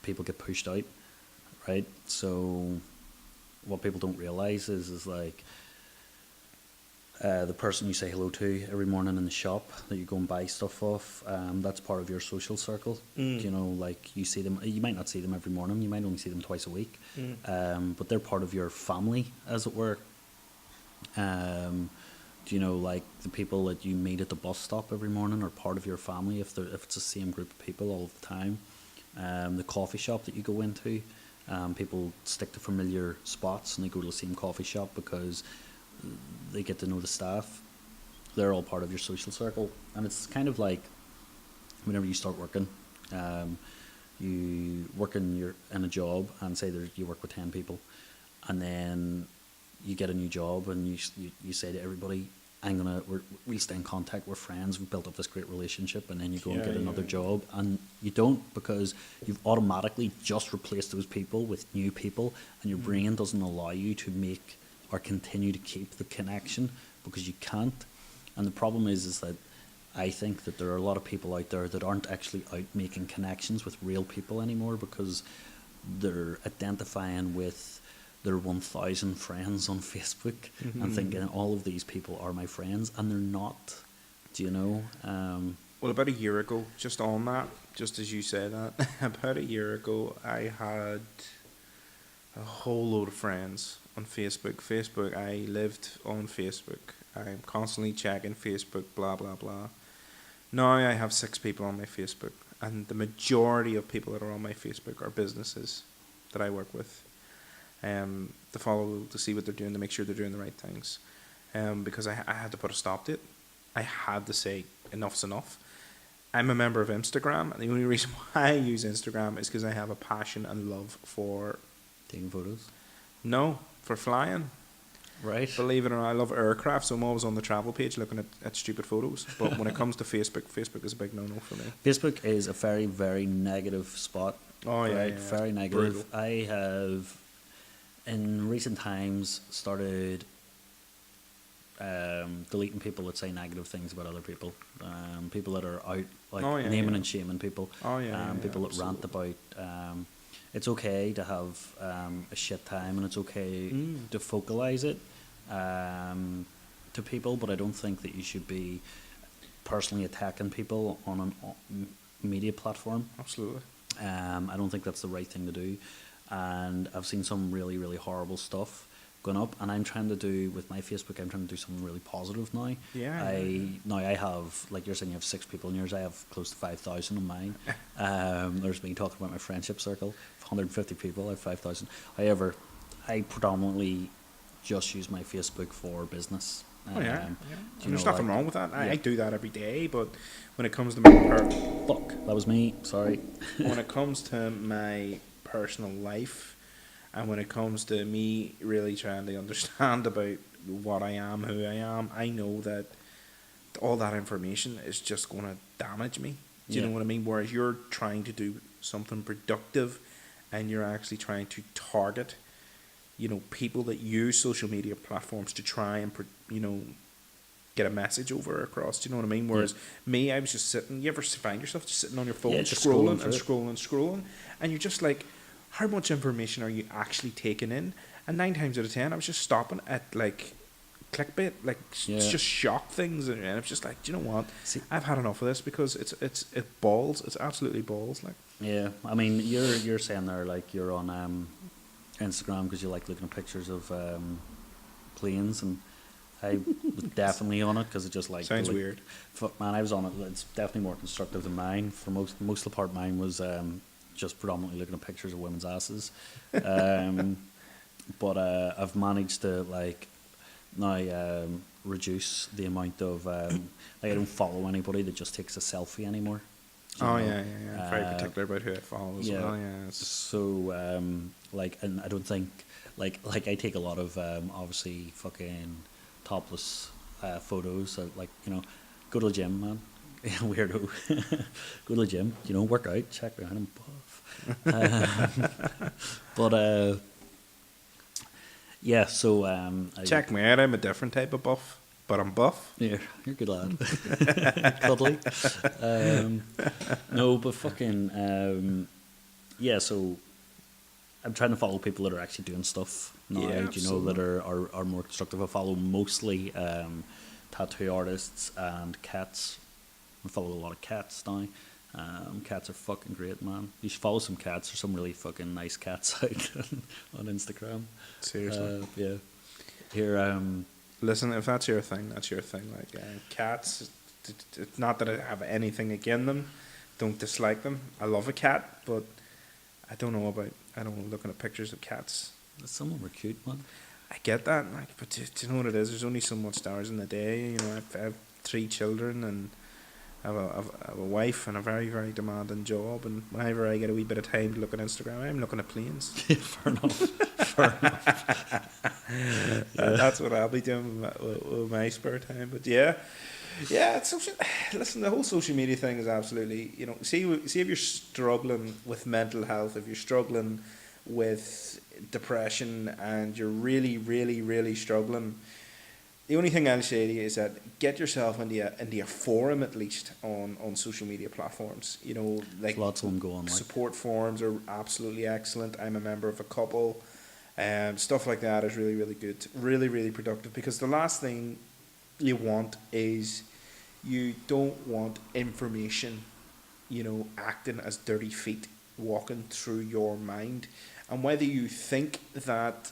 people get pushed out, right? So what people don't realize is like the person you say hello to every morning in the shop that you go and buy stuff off, that's part of your social circle. You know, like you see them, you might not see them every morning, you might only see them twice a week, but they're part of your family, as it were. Do you know, like the people that you meet at the bus stop every morning are part of your family if it's the same group of people all the time. The coffee shop that you go into, people stick to familiar spots and they go to the same coffee shop because they get to know the staff. They're all part of your social circle, and it's kind of like whenever you start working, you work in a job, and say you work with 10 people, and then you get a new job, and you say to everybody, we'll stay in contact, we're friends, we've built up this great relationship, and then you go and get another job, and you don't, because you've automatically just replaced those people with new people, and your brain doesn't allow you to make or continue to keep the connection because you can't. And the problem is that I think that there are a lot of people out there that aren't actually out making connections with real people anymore because they're identifying with their 1,000 friends on Facebook and thinking all of these people are my friends, and they're not. Do you know? Well, about a year ago, just on that, just as you said that, about a year ago, I had a whole load of friends on Facebook. I lived on Facebook. I'm constantly checking Facebook, blah, blah, blah. Now I have 6 people on my Facebook, and the majority of people that are on my Facebook are businesses that I work with. To follow, to see what they're doing, to make sure they're doing the right things. Because I had to put a stop to it. I had to say enough's enough. I'm a member of Instagram, and the only reason why I use Instagram is because I have a passion and love for... Taking photos? No, for flying. Right. Believe it or not, I love aircraft, so I'm always on the travel page looking at stupid photos. But when it comes to Facebook, Facebook is a big no-no for me. Facebook is a very, very negative spot. Oh, yeah, right? yeah. Very negative. Brutal. I have, in recent times, started deleting people that say negative things about other people. People that are out, like, naming and shaming people. Oh, yeah, people that rant about... it's okay to have a shit time, and it's okay to vocalize it to people, but I don't think that you should be personally attacking people on a media platform. Absolutely. I don't think that's the right thing to do, and I've seen some really, really horrible stuff going up, and I'm trying to do, with my Facebook, I'm trying to do something really positive now. Yeah. I have, like you're saying, you have 6 people in yours. I have close to 5,000 on mine. There's me talking about my friendship circle of 150 people. I have 5,000. However, I predominantly just use my Facebook for business. Oh, yeah. Do There's nothing wrong with that. I do that every day, but when it comes to Fuck, that was me. Sorry. when it comes to my personal life, and when it comes to me really trying to understand about what I am, who I am, I know that all that information is just going to damage me. Do you know what I mean? Whereas you're trying to do something productive, and you're actually trying to target, people that use social media platforms to try and, get a message over across. Do you know what I mean? Whereas me, I was just sitting. You ever find yourself just sitting on your phone, just scrolling, and you're just like, how much information are you actually taking in? And 9 times out of 10, I was just stopping at like clickbait, like just shock things, and it's just like, do you know what? See, I've had enough of this, because it's balls. It's absolutely balls. Like, yeah, I mean, you're saying there, like, you're on Instagram because you like looking at pictures of planes, and I was definitely on it because it just like sounds weird. Fuck, man, I was on it. It's definitely more constructive than mine. For most of the part, mine was just predominantly looking at pictures of women's asses. But I've managed to, like, now reduce the amount of like, I don't follow anybody that just takes a selfie anymore. Yeah. Very particular about who I follow as well. Yeah. So like, and I don't think like I take a lot of obviously fucking topless photos. Like, go to the gym, man. Weirdo. Go to the gym. Work out. Check behind and buff. But yeah. So check me out. I'm a different type of buff, but I'm buff. Yeah, you're a good lad. Cuddly. No, but fucking yeah. So I'm trying to follow people that are actually doing stuff now. That are more constructive. I follow mostly tattoo artists and cats. I follow a lot of cats now. Cats are fucking great, man. You should follow some cats. There's some really fucking nice cats out on Instagram. Seriously. Yeah. Here, Listen, if that's your thing, that's your thing. Like cats, it's not that I have anything against them. Don't dislike them. I love a cat, but I don't know about. I don't know looking at pictures of cats. Some of them are cute, man. I get that, like, but do you know what it is? There's only so much hours in the day. You know, I have 3 children and I have a wife and a very, very demanding job. And whenever I get a wee bit of time to look at Instagram, I'm looking at planes. Fair enough. Fair enough. That's what I'll be doing with my spare time. But yeah, it's social. Listen, the whole social media thing is absolutely, you know, see if you're struggling with mental health, if you're struggling with depression, and you're really, really, really struggling. The only thing I'll say to you is that get yourself into a forum at least on social media platforms. You know, like Lots of them go on. Like. support forums are absolutely excellent. I'm a member of a couple. Stuff like that is really, really good. Really, really productive, because the last thing you want is you don't want information, you know, acting as dirty feet walking through your mind. And whether you think that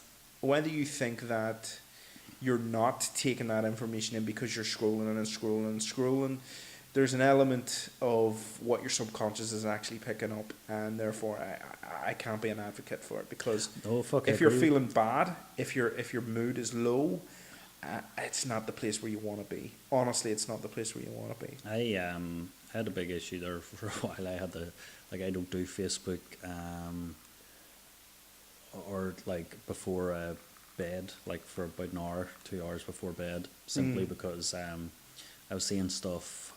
you're not taking that information in because you're scrolling and scrolling and scrolling, there's an element of what your subconscious is actually picking up, and therefore I can't be an advocate for it, because if you're feeling bad, if your mood is low, it's not the place where you want to be. Honestly, it's not the place where you want to be. I had a big issue there for a while. I don't do Facebook or like before bed, like for about an hour, 2 hours before bed, simply because I was seeing stuff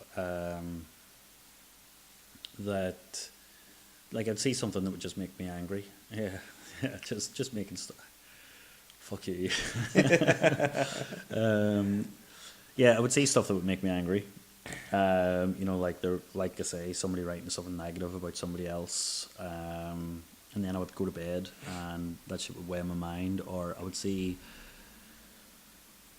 that, like, I'd see something that would just make me angry. Yeah, just making stuff. Fuck you. Yeah, I would see stuff that would make me angry. You know, like I say, somebody writing something negative about somebody else, and then I would go to bed, and that shit would weigh on my mind. Or I would see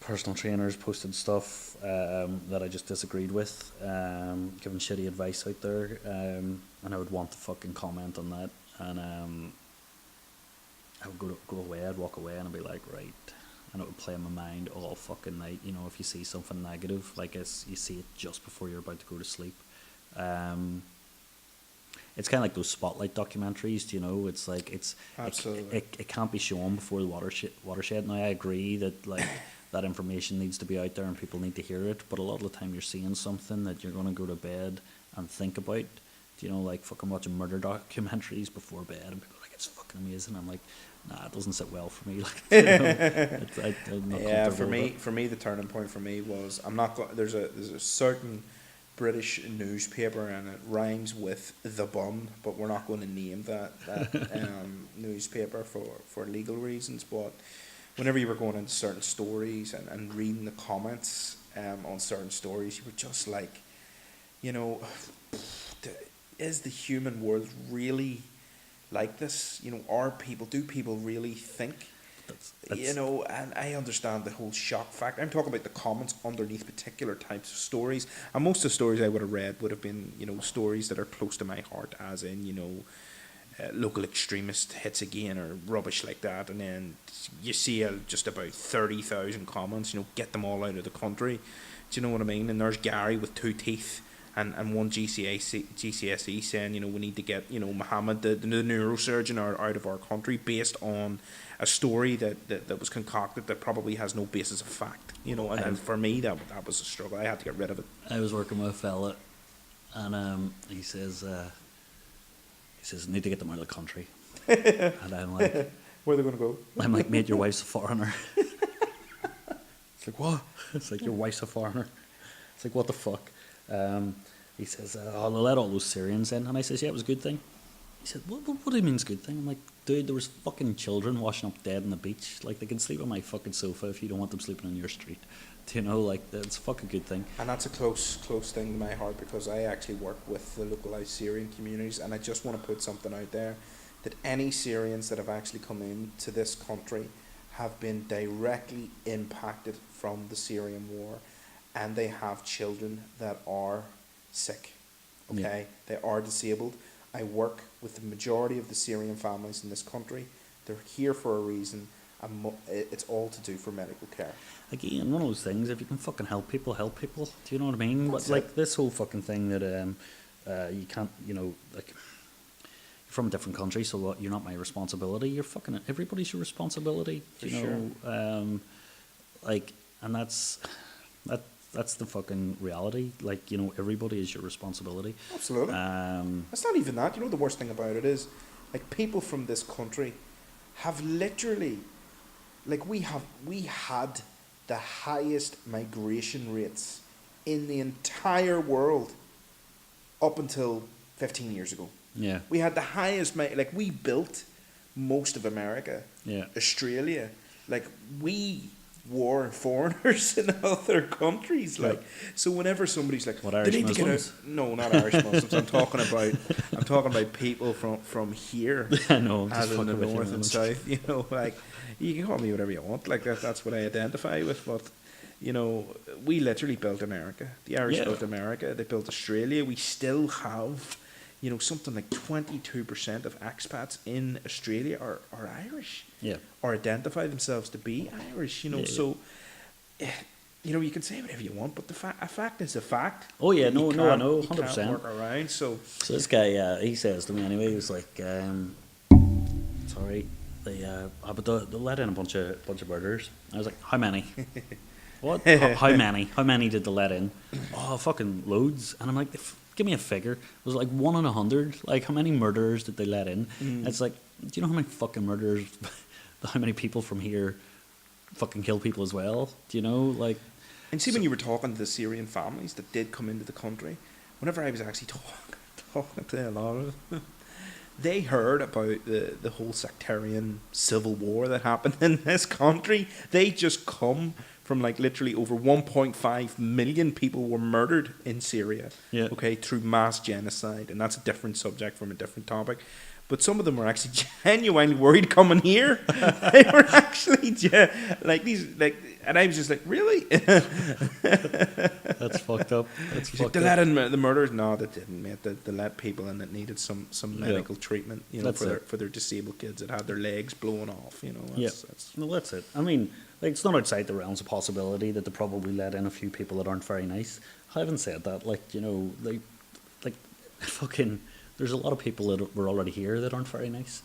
personal trainers posted stuff that I just disagreed with, giving shitty advice out there, and I would want to fucking comment on that, and I would go away, I'd walk away, and I'd be like, right, and it would play in my mind all fucking night. You know, if you see something negative, like you see it just before you're about to go to sleep. It's kind of like those spotlight documentaries, you know. It's like Absolutely. it can't be shown before the watershed. Now I agree that like that information needs to be out there and people need to hear it, but a lot of the time you're seeing something that you're going to go to bed and think about. You know, like fucking watching murder documentaries before bed, and people are like, it's fucking amazing. I'm like, nah, it doesn't sit well for me. Like, you know, I'm not yeah, comfortable for me, the turning point for me was there's a certain British newspaper, and it rhymes with the Bun, but we're not going to name that newspaper for legal reasons. But whenever you were going into certain stories and reading the comments on certain stories, you were just like, you know, is the human world really like this? You know, do people really think? You know, and I understand the whole shock factor. I'm talking about the comments underneath particular types of stories, and most of the stories I would have read would have been, you know, stories that are close to my heart, as in, you know, local extremist hits again or rubbish like that, and then you see just about 30,000 comments, you know, get them all out of the country. Do you know what I mean? And there's Gary with 2 teeth. And one GCSE saying, you know, we need to get, you know, Mohammed, the neurosurgeon, out of our country, based on a story that was concocted that probably has no basis of fact. You know, and for me, that was a struggle. I had to get rid of it. I was working with a fella, and he says, need to get them out of the country. And I'm like, where are they going to go? I'm like, mate, your wife's a foreigner. It's like, what? It's like, your wife's a foreigner. It's like, what the fuck? He says, I'll let all those Syrians in. And I says, yeah, it was a good thing. He said, what do you mean it's a good thing? I'm like, dude, there was fucking children washing up dead on the beach. Like, they can sleep on my fucking sofa if you don't want them sleeping on your street. Do you know, like, it's a fucking good thing. And that's a close thing to my heart, because I actually work with the localised Syrian communities, and I just want to put something out there, that any Syrians that have actually come into this country have been directly impacted from the Syrian war, and they have children that are sick, okay? Yeah. They are disabled. I work with the majority of the Syrian families in this country. They're here for a reason, it's all to do for medical care. Again, one of those things. If you can fucking help people, help people. Do you know what I mean? That's But like it. this whole fucking thing that you can't, like you're from a different country, so what? You're not my responsibility. You're fucking everybody's your responsibility. For You sure. know, like, and that's the fucking reality. Like, everybody is your responsibility. Absolutely. Um, It's not even that. You know, the worst thing about it is, like, people from this country have literally, like, we had the highest migration rates in the entire world up until 15 years ago. yeah, We had the highest, like, we built most of America, yeah. Australia. Like, we were foreigners in other countries. Like, so whenever somebody's like, What, they Irish need to get Muslims? out. No, not Irish Muslims. I'm talking about people from here, I know. I'm just as in the fucking with you, north man. and south. You know, like, you can call me whatever you want. Like, that's what I identify with. But we literally built America. The Irish Yeah. built America. They built Australia. We still have, something like 22% of expats in Australia are Irish, Yeah, or identify themselves to be Irish. Yeah, yeah. So, you can say whatever you want, but a fact is a fact. Oh, yeah, You no, I can't- know, you can't 100%. work around. So, So this guy, he says to me anyway, he was like, sorry, but they let in a bunch of murderers. I was like, how many? What? How many? How many did they let in? Oh, fucking loads. And I'm like, give me a figure. It was like 1 in 100. Like, how many murderers did they let in? It's like, do you know how many fucking murderers, how many people from here fucking kill people as well? Do you know? Like, and see, when you were talking to the Syrian families that did come into the country, whenever I was actually talking to a lot of them, they heard about the whole sectarian civil war that happened in this country. They just come from, like, literally over 1.5 million people were murdered in Syria, Yeah. okay, through mass genocide. And that's a different subject from a different topic. But some of them were actually genuinely worried coming here. They were actually, and I was just like, really? that's fucked up. That's He's like, fucked they up. let in the murderers? No, they didn't, mate. They let people in that needed some Yeah. medical treatment, That's for their disabled kids that had their legs blown off. Yeah. That's Well, that's it. I mean, like, it's not outside the realms of possibility that they probably let in a few people that aren't very nice. I haven't said that. Like, like fucking, there's a lot of people that were already here that aren't very nice.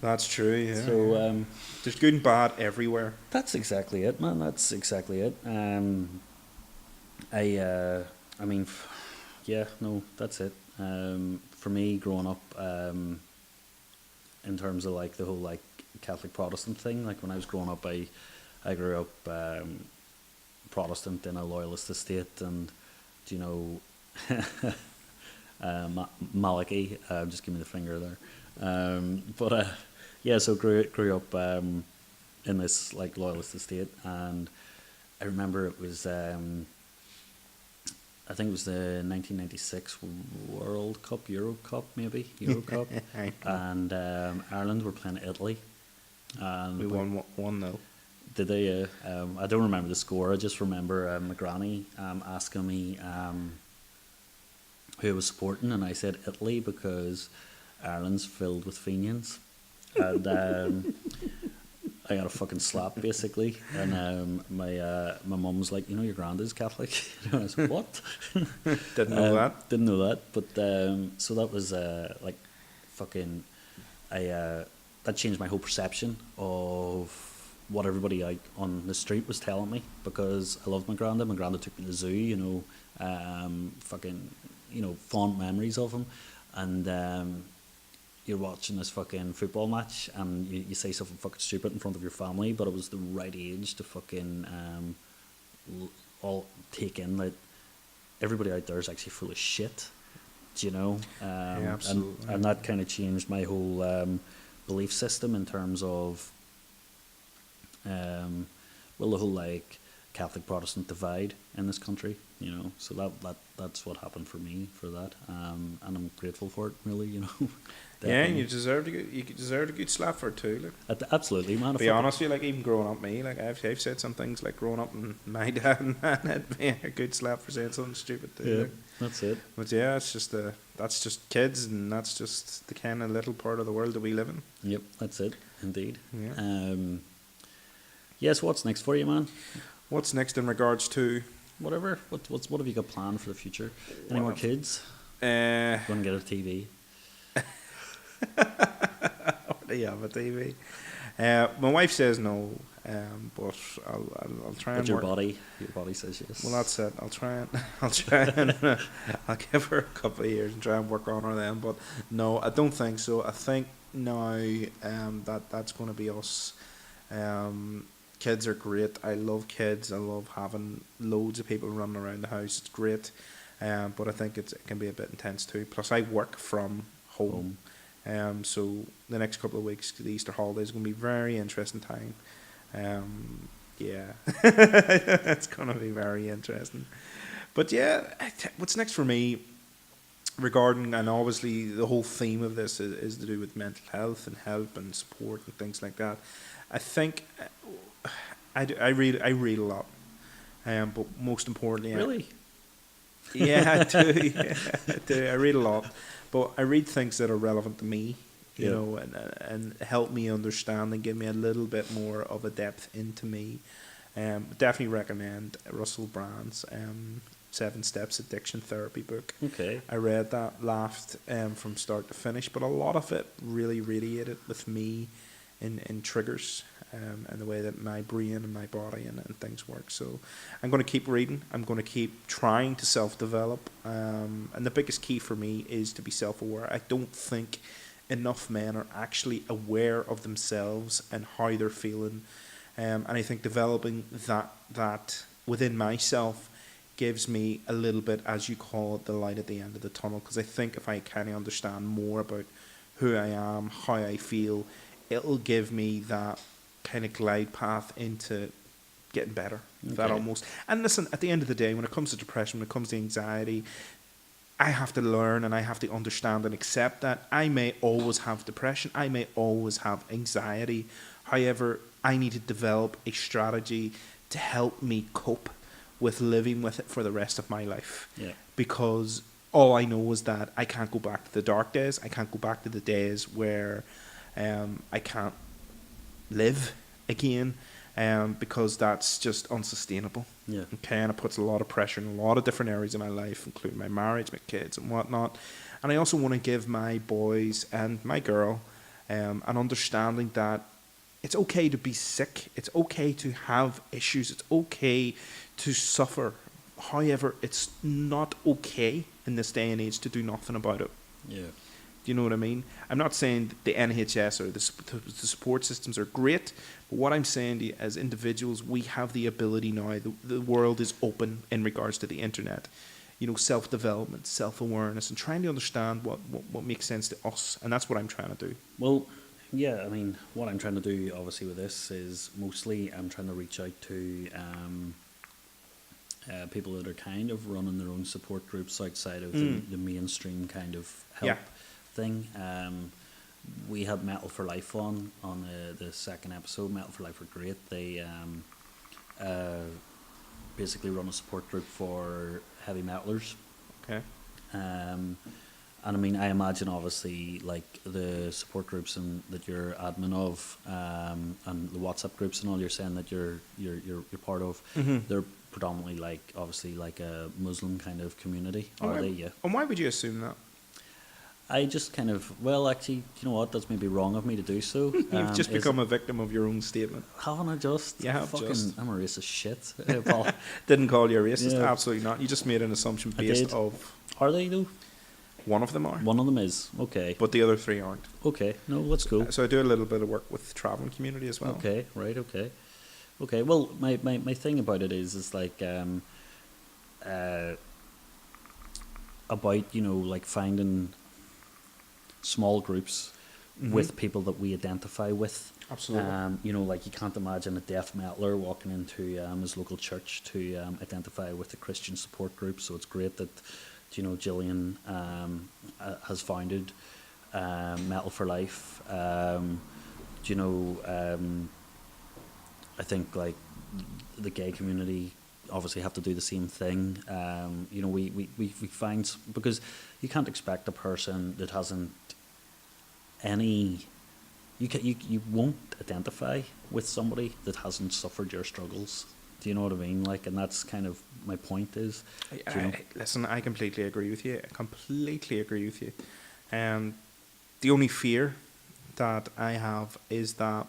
that's true. Yeah. So There's good and bad everywhere. that's exactly it, man. That's exactly it. I mean, yeah, no, that's it. For me, growing up, in terms of like the whole like Catholic Protestant thing, like when I was growing up, I grew up Protestant in a loyalist estate, and Malachy, just give me the finger there. But yeah, so grew up in this like loyalist estate, and I remember it was I think it was the 1996 World Cup, Euro Cup maybe, Euro Cup, and Ireland were playing Italy. And We won 1-0. did they? I don't remember the score. I just remember my granny asking me who I was supporting, and I said Italy because Ireland's filled with Fenians, and I got a fucking slap basically. And my mum was like, your granddad's Catholic. And I was like, what? Didn't know that. Didn't know that, but so that was like fucking. That changed my whole perception of what everybody out on the street was telling me, because I loved my granddad. My granddad took me to the zoo, fucking, fond memories of him. And you're watching this fucking football match and you say something fucking stupid in front of your family, but it was the right age to fucking all take in that everybody out there is actually full of shit, Yeah, absolutely. And that kind of changed my whole belief system in terms of the whole like Catholic Protestant divide in this country, so that's what happened for me for that, and I'm grateful for it, really, Yeah, and Definitely. you deserved a good slap for it too. Like, Absolutely, man. to be honest with you, like, even growing up, me, like, I've said some things, like, growing up, and my dad and it'd be a good slap for saying something stupid too. Yeah, Like. that's it. But yeah, it's just that's just kids, and that's just the kind of little part of the world that we live in. Yep, that's it. Indeed. Yeah. Yes, what's next for you, man? What's next in regards to? Whatever. What have you got planned for the future? Any more kids? Uh, Going to get a TV? do you have a TV? My wife says no, but I'll try But and your work. body says yes. Well, that's it. I'll try and I'll give her a couple of years and try and work on her then. But no, I don't think so. I think now that's going to be us. Kids are great. I love kids. I love having loads of people running around the house. It's great. But I think it can be a bit intense too. Plus, I work from home. So the next couple of weeks, the Easter holidays, is going to be a very interesting time. Yeah, it's going to be very interesting. But yeah, what's next for me regarding, and obviously the whole theme of this is to do with mental health and help and support and things like that. I think I read a lot, but most importantly, Really? yeah, I do. Yeah, I do. I read a lot, but I read things that are relevant to me, you Yeah. know, and help me understand and give me a little bit more of a depth into me. Definitely recommend Russell Brand's 7 Steps Addiction Therapy book. Okay. I read that, laughed from start to finish, but a lot of it really radiated with me in triggers and the way that my brain and my body and things work. So I'm going to keep reading. I'm going to keep trying to self-develop. And the biggest key for me is to be self-aware. I don't think enough men are actually aware of themselves and how they're feeling. And I think developing that within myself gives me a little bit, as you call it, the light at the end of the tunnel. Because I think if I kind of understand more about who I am, how I feel, it'll give me that kind of glide path into getting better. That Okay. almost. And listen, at the end of the day, when it comes to depression, when it comes to anxiety, I have to learn and I have to understand and accept that I may always have depression. I may always have anxiety. However, I need to develop a strategy to help me cope with living with it for the rest of my life. Yeah. Because all I know is that I can't go back to the dark days. I can't go back to the days where I can't live again, because that's just unsustainable. Yeah. Okay, and it puts a lot of pressure in a lot of different areas of my life, including my marriage, my kids, and whatnot. And I also want to give my boys and my girl an understanding that it's okay to be sick. It's okay to have issues. It's okay to suffer. However, it's not okay in this day and age to do nothing about it. Yeah. Do you know what I mean? I'm not saying that the NHS or the support systems are great, but what I'm saying to you, as individuals, we have the ability now. The world is open in regards to the internet. You know, self-development, self-awareness, and trying to understand what makes sense to us. And that's what I'm trying to do. Well, yeah, I mean, what I'm trying to do, obviously, with this is mostly I'm trying to reach out to people that are kind of running their own support groups outside of the mainstream kind of help thing. We had Metal for Life on the second episode. Metal for Life were great. They basically run a support group for heavy metalers. Okay. And I mean, I imagine obviously like the support groups and that you're admin of, and the WhatsApp groups and all you're saying that you're part of, they're predominantly like obviously like a Muslim kind of community, are they? Yeah. And why would you assume that? I just kind of, well, actually, you know what? That's maybe wrong of me to do so. You've just become a victim of your own statement. Haven't I just? You have fucking, just. I'm a racist shit. Didn't call you a racist. Yeah. Absolutely not. You just made an assumption I based did. of Are they though? one of them are, One of them is. Okay. but the other 3 aren't. Okay. No, let's go. So I do a little bit of work with the traveling community as well. Okay, right, okay. Okay, well, my thing about it is like, about, you know, like finding small groups with people that we identify with. Absolutely. You know, like you can't imagine a deaf metaler walking into his local church to identify with a Christian support group. So it's great that, you know, Gillian has founded Metal for Life. You know, I think like the gay community obviously have to do the same thing. You know, we find, because you can't expect a person that hasn't any you won't identify with somebody that hasn't suffered your struggles. Do you know what I mean? Like, and that's kind of my point is, do you know? Listen, I completely agree with you. I completely agree with you. The only fear that I have is that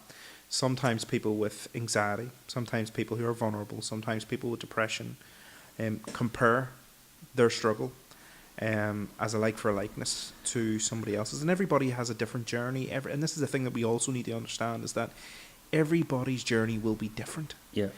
sometimes people with anxiety, sometimes people who are vulnerable, sometimes people with depression, compare their struggle as a like for a likeness to somebody else's. And everybody has a different journey. And this is the thing that we also need to understand is that everybody's journey will be different. Yeah.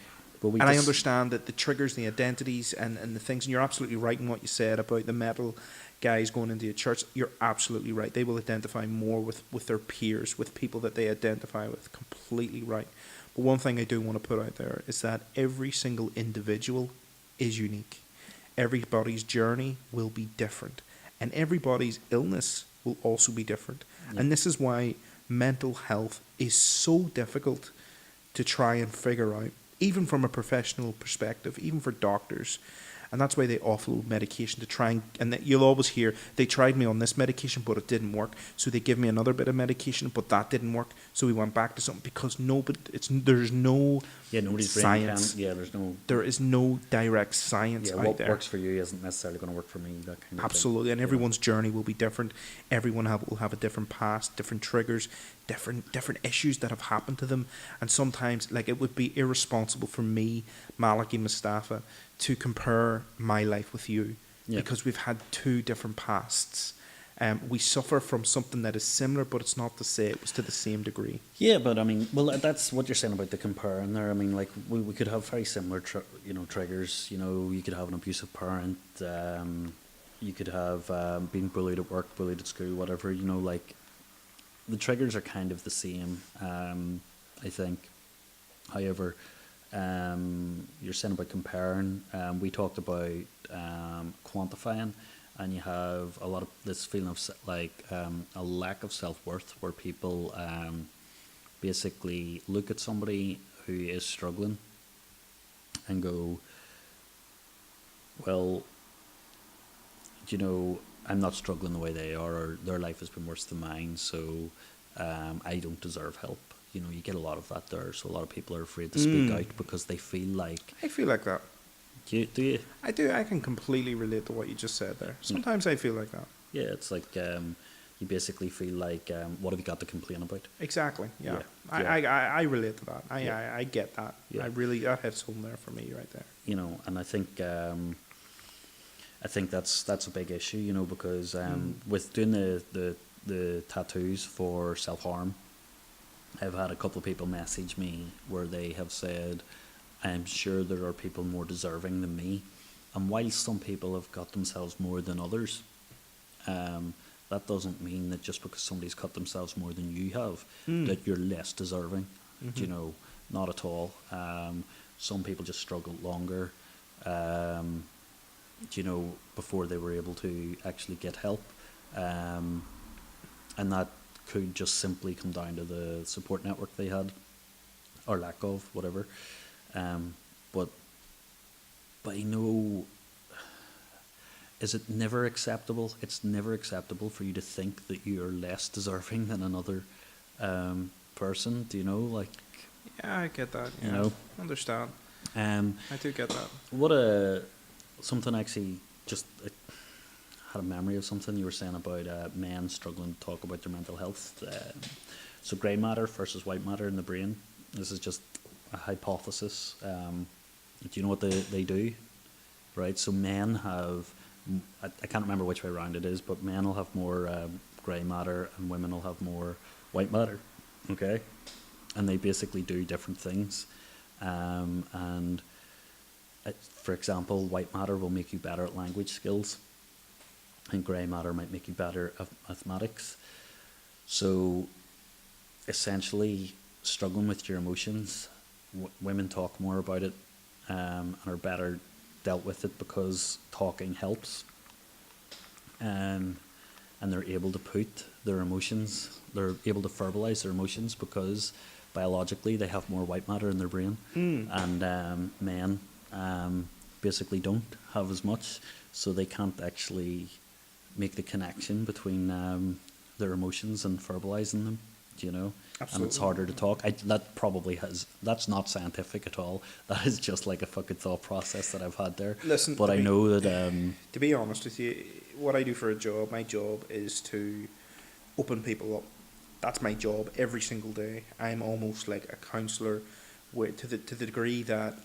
But and I understand that the triggers, the identities, and the things, and you're absolutely right in what you said about the metal guys going into a church. You're absolutely right. They will identify more with their peers, with people that they identify with. Completely right. But one thing I do want to put out there is that every single individual is unique. Everybody's journey will be different. And everybody's illness will also be different. Yeah. And this is why mental health is so difficult to try and figure out, even from a professional perspective, even for doctors. And that's why they offload medication to try and you'll always hear, they tried me on this medication, but it didn't work. So they give me another bit of medication, but that didn't work. So we went back to something because there's no science. There is no direct science out what there. Works for you isn't necessarily going to work for me. That kind of Absolutely, thing. And everyone's journey will be different. Everyone will have a different past, different triggers, different issues that have happened to them. And sometimes, like, it would be irresponsible for me, Malachy, Mustafa, to compare my life with you, because we've had two different pasts. We suffer from something that is similar, but it's not to say it was to the same degree. Yeah, but I mean, well, that's what you're saying about the comparing there. I mean, like, we could have very similar, triggers. You know, you could have an abusive parent. You could have been bullied at work, bullied at school, whatever. You know, like, the triggers are kind of the same, I think. However, you're saying about comparing. We talked about quantifying. And you have a lot of this feeling of a lack of self-worth, where people basically look at somebody who is struggling and go, well, you know, I'm not struggling the way they are, or their life has been worse than mine, so I don't deserve help. You know, you get a lot of that there. So a lot of people are afraid to speak out because they feel like... I feel like that. Do you? I do. I can completely relate to what you just said there. Sometimes I feel like that. Yeah, it's like you basically feel like, what have you got to complain about? Exactly. Yeah. I relate to that. I get that. Yeah. That hits home there for me right there. You know, and I think that's a big issue. You know, because with doing the tattoos for self-harm, I've had a couple of people message me where they have said, I'm sure there are people more deserving than me. And while some people have got themselves more than others, that doesn't mean that just because somebody's cut themselves more than you have, that you're less deserving. You know, not at all. Some people just struggled longer, you know, before they were able to actually get help. And that could just simply come down to the support network they had, or lack of, whatever. But I know, is it never acceptable? It's never acceptable for you to think that you are less deserving than another person. Do you know? Like, yeah, I get that. Yeah. You know, understand. I do get that. Something actually just had a memory of something you were saying about men struggling to talk about their mental health. So grey matter versus white matter in the brain. This is just a hypothesis. Do you know what they do? Right, so men have, I can't remember which way around it is, but men will have more grey matter and women will have more white matter. Okay, and they basically do different things. And for example, white matter will make you better at language skills, and grey matter might make you better at mathematics. So essentially, struggling with your emotions, women talk more about it and are better dealt with it because talking helps. And they're able to put their emotions, they're able to verbalize their emotions because biologically they have more white matter in their brain. And men basically don't have as much, so they can't actually make the connection between their emotions and verbalizing them, do you know? and it's Absolutely. harder to talk. That's not scientific at all. That is just like a fucking thought process that I've had there. Listen, But I know that to be honest with you, what I do for a job, my job is to open people up. That's my job every single day. I'm almost like a counsellor, to the degree that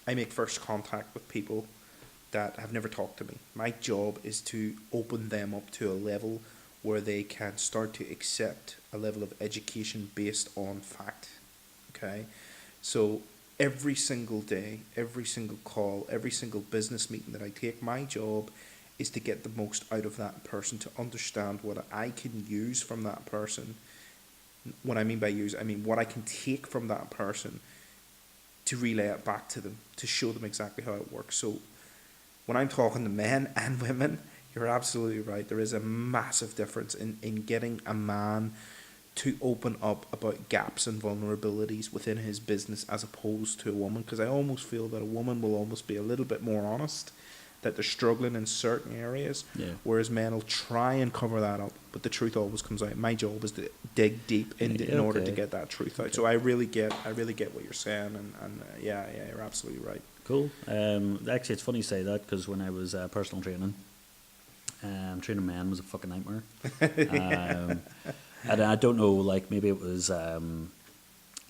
I make first contact with people that have never talked to me. My job is to open them up to a level where they can start to accept a level of education based on fact. Okay? So every single day, every single call, every single business meeting that I take, my job is to get the most out of that person, to understand what I can use from that person. What I mean by use, I mean what I can take from that person to relay it back to them, to show them exactly how it works. So when I'm talking to men and women, you're absolutely right. There is a massive difference in getting a man to open up about gaps and vulnerabilities within his business as opposed to a woman. Because I almost feel that a woman will almost be a little bit more honest, that they're struggling in certain areas, yeah. whereas men will try and cover that up, but the truth always comes out. My job is to dig deep in order to get that truth out. Okay. So I really get what you're saying, and yeah, you're absolutely right. Cool. Actually, it's funny you say that because when I was personal training, training men was a fucking nightmare. And I don't know, like maybe it was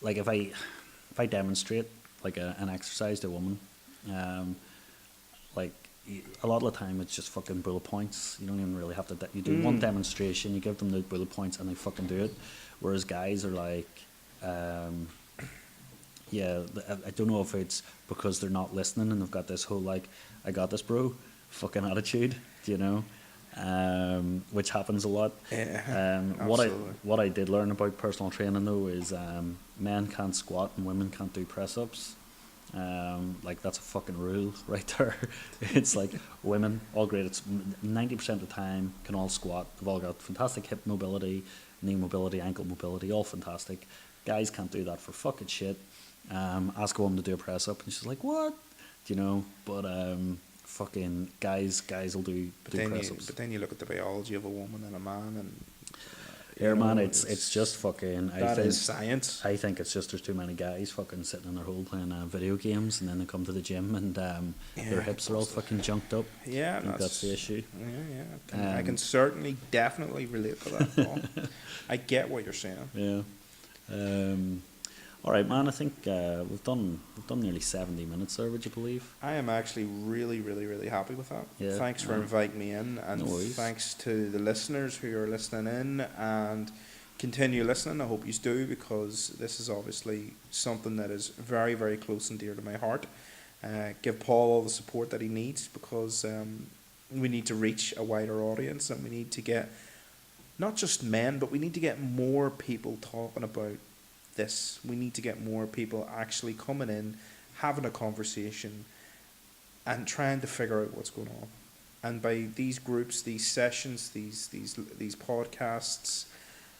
like if I demonstrate like an exercise to a woman, like a lot of the time it's just fucking bullet points. You don't even really have to. You do one demonstration, you give them the bullet points, and they fucking do it. Whereas guys are like, yeah, I don't know if it's because they're not listening and they've got this whole like, I got this, bro, fucking attitude, you know, which happens a lot. Yeah, What I did learn about personal training though is men can't squat and women can't do press ups. Like that's a fucking rule right there. It's like women, all great. It's 90% of the time can all squat. They've all got fantastic hip mobility, knee mobility, ankle mobility, all fantastic. Guys can't do that for fucking shit. Ask a woman to do a press up, and she's like, "What?" You know. But fucking guys will do press ups. But then you look at the biology of a woman and a man, and Yeah, man, it's just fucking. That is science. I think it's just there's too many guys fucking sitting in their hole playing video games, and then they come to the gym and their hips are all fucking junked up. Yeah, I think that's the issue. Yeah. I can certainly, definitely relate to that, Paul. I get what you're saying. Yeah. All right, man. I think we've done nearly 70 minutes there. Would you believe? I am actually really, really, really happy with that. Yeah, Thanks for inviting me in, and no worries. thanks to the listeners who are listening in, and continue listening. I hope you do, because this is obviously something that is very, very close and dear to my heart. Give Paul all the support that he needs, because we need to reach a wider audience, and we need to get not just men, but we need to get more people talking about this. We need to get more people actually coming in, having a conversation, and trying to figure out what's going on. And by these groups, these sessions, these podcasts,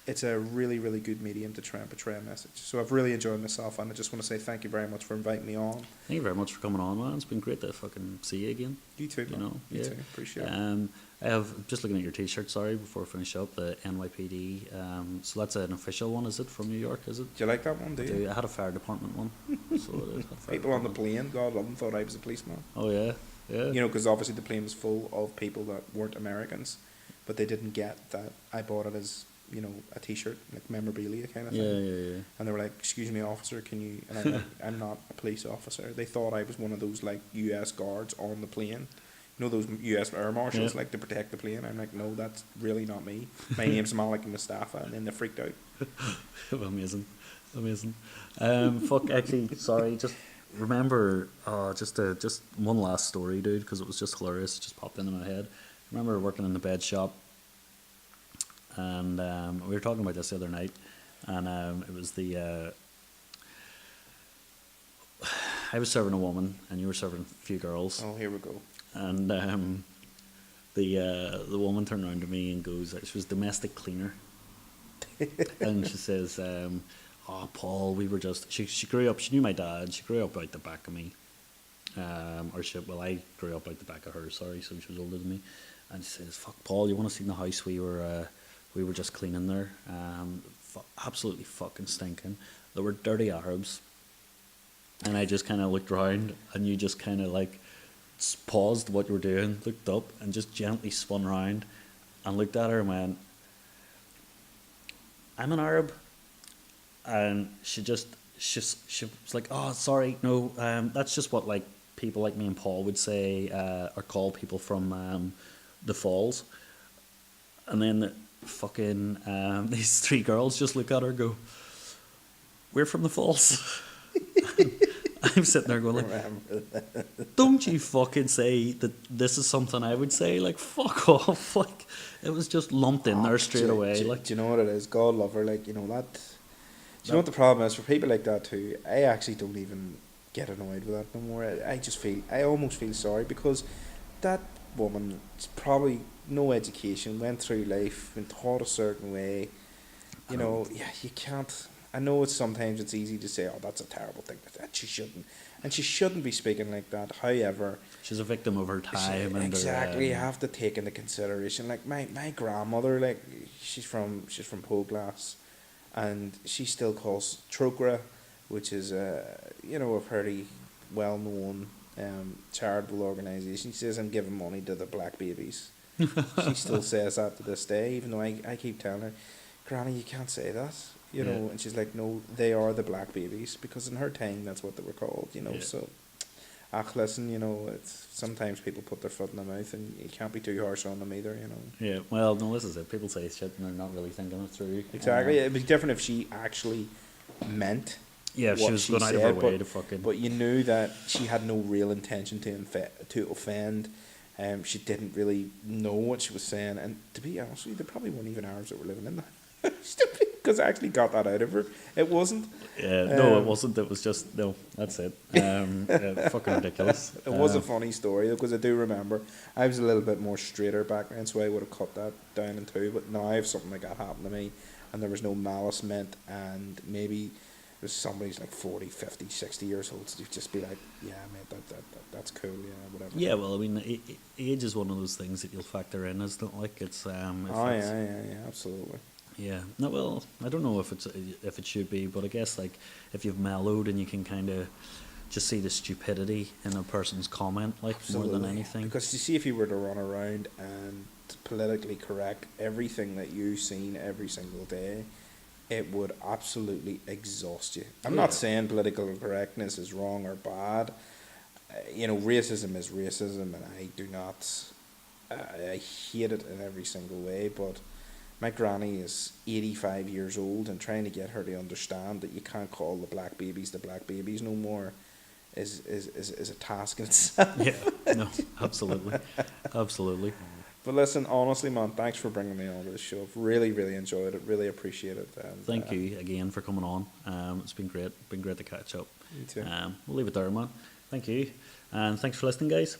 it's a really, really good medium to try and portray a message. So I've really enjoyed myself, and I just want to say thank you very much for inviting me on. Thank you very much for coming on, man. It's been great to fucking see you again. You too, man. You know, You yeah. too. Appreciate it. I have, just looking at your T-shirt. Sorry, before I finish up, the NYPD. So that's an official one, is it, from New York? Is it? Do you like that one? Do you? I had a fire department one. So it is. People on the plane, God love them, thought I was a policeman. Oh yeah, yeah. You know, because obviously the plane was full of people that weren't Americans, but they didn't get that I bought it as, you know, a T-shirt, like memorabilia kind of thing. Yeah. And they were like, "Excuse me, officer, can you?" And I'm like, "I'm not a police officer." They thought I was one of those like U.S. guards on the plane. You know, those U.S. air marshals, like to protect the plane. I'm like, "No, that's really not me. My name's Malachy Mustafa," and then they freaked out. Amazing. Fuck. Actually, sorry. Just remember. Just one last story, dude, because it was just hilarious. It just popped into my head. I remember working in the bed shop, and we were talking about this the other night, and it was the. I was serving a woman, and you were serving a few girls. Oh, here we go. And the woman turned around to me and goes, she was domestic cleaner, and she says, "Oh, Paul, we were just." She grew up. She knew my dad. She grew up out the back of me, I grew up out the back of her. Sorry, so she was older than me, and she says, "Fuck, Paul, you want to see the house we were just cleaning there? absolutely fucking stinking. There were dirty Arabs, and I just kind of looked round, and you just kind of like paused what you were doing, looked up, and just gently spun round, and looked at her and went, "I'm an Arab," and she was like, "Oh, sorry, no, that's just what like people like me and Paul would say or call people from the Falls." And then the fucking these three girls just look at her and go, "We're from the Falls." I'm sitting there going like, "Don't you fucking say that this is something I would say." Like, fuck off. Like, it was just lumped in there straight away. Like, do you know what it is? God love her. Like, you know that. Do you know what the problem is for people like that too? I actually don't even get annoyed with that no more. I almost feel sorry because that woman's probably no education, went through life, been taught a certain way. You know, yeah, you can't. I know sometimes it's easy to say, "Oh, that's a terrible thing," and she shouldn't be speaking like that. However, she's a victim of her time. Exactly, you have to take into consideration. Like my grandmother, like she's from Poglass, and she still calls Trocra, which is a pretty well known charitable organisation. She says, "I'm giving money to the black babies." She still says that to this day, even though I keep telling her, "Granny, you can't say that." You know, and she's like, "No, they are the black babies," because in her time that's what they were called, you know. So, listen, you know, it's sometimes people put their foot in their mouth, and you can't be too harsh on them either, you know. Yeah, well, no, this is it. People say shit and they're not really thinking it through. Exactly, it'd be different if she actually meant. Yeah, if she was going out of her way to fucking. But you knew that she had no real intention to offend. She didn't really know what she was saying, and to be honest with you, there probably weren't even Arabs that were living in that. Because I actually got that out of her. It wasn't. Yeah, no, it wasn't. It was just, no, that's it. Fucking ridiculous. It was a funny story, because I do remember I was a little bit more straighter back then, so I would have cut that down in two. But now if something like that happened to me, and there was no malice meant, and maybe there's somebody's like 40, 50, 60 years old, so you'd just be like, "Yeah, mate, that's cool, yeah, whatever." Yeah, well, I mean, age is one of those things that you'll factor in, isn't it? Like, it's... yeah, absolutely. Yeah. No, well, I don't know if it should be, but I guess like if you've mellowed and you can kind of just see the stupidity in a person's comment, like Absolutely. more than anything. Because you see, if you were to run around and politically correct everything that you've seen every single day, it would absolutely exhaust you. I'm not saying political correctness is wrong or bad. You know, racism is racism, and I do not. I hate it in every single way, but. My granny is 85 years old, and trying to get her to understand that you can't call the black babies no more is a task in itself. Yeah, no, absolutely. Absolutely. But listen, honestly, man, thanks for bringing me on to the show. I've really, really enjoyed it. Really appreciate it. And, thank you again for coming on. It's been great. Been great to catch up. You too. We'll leave it there, man. Thank you. And thanks for listening, guys.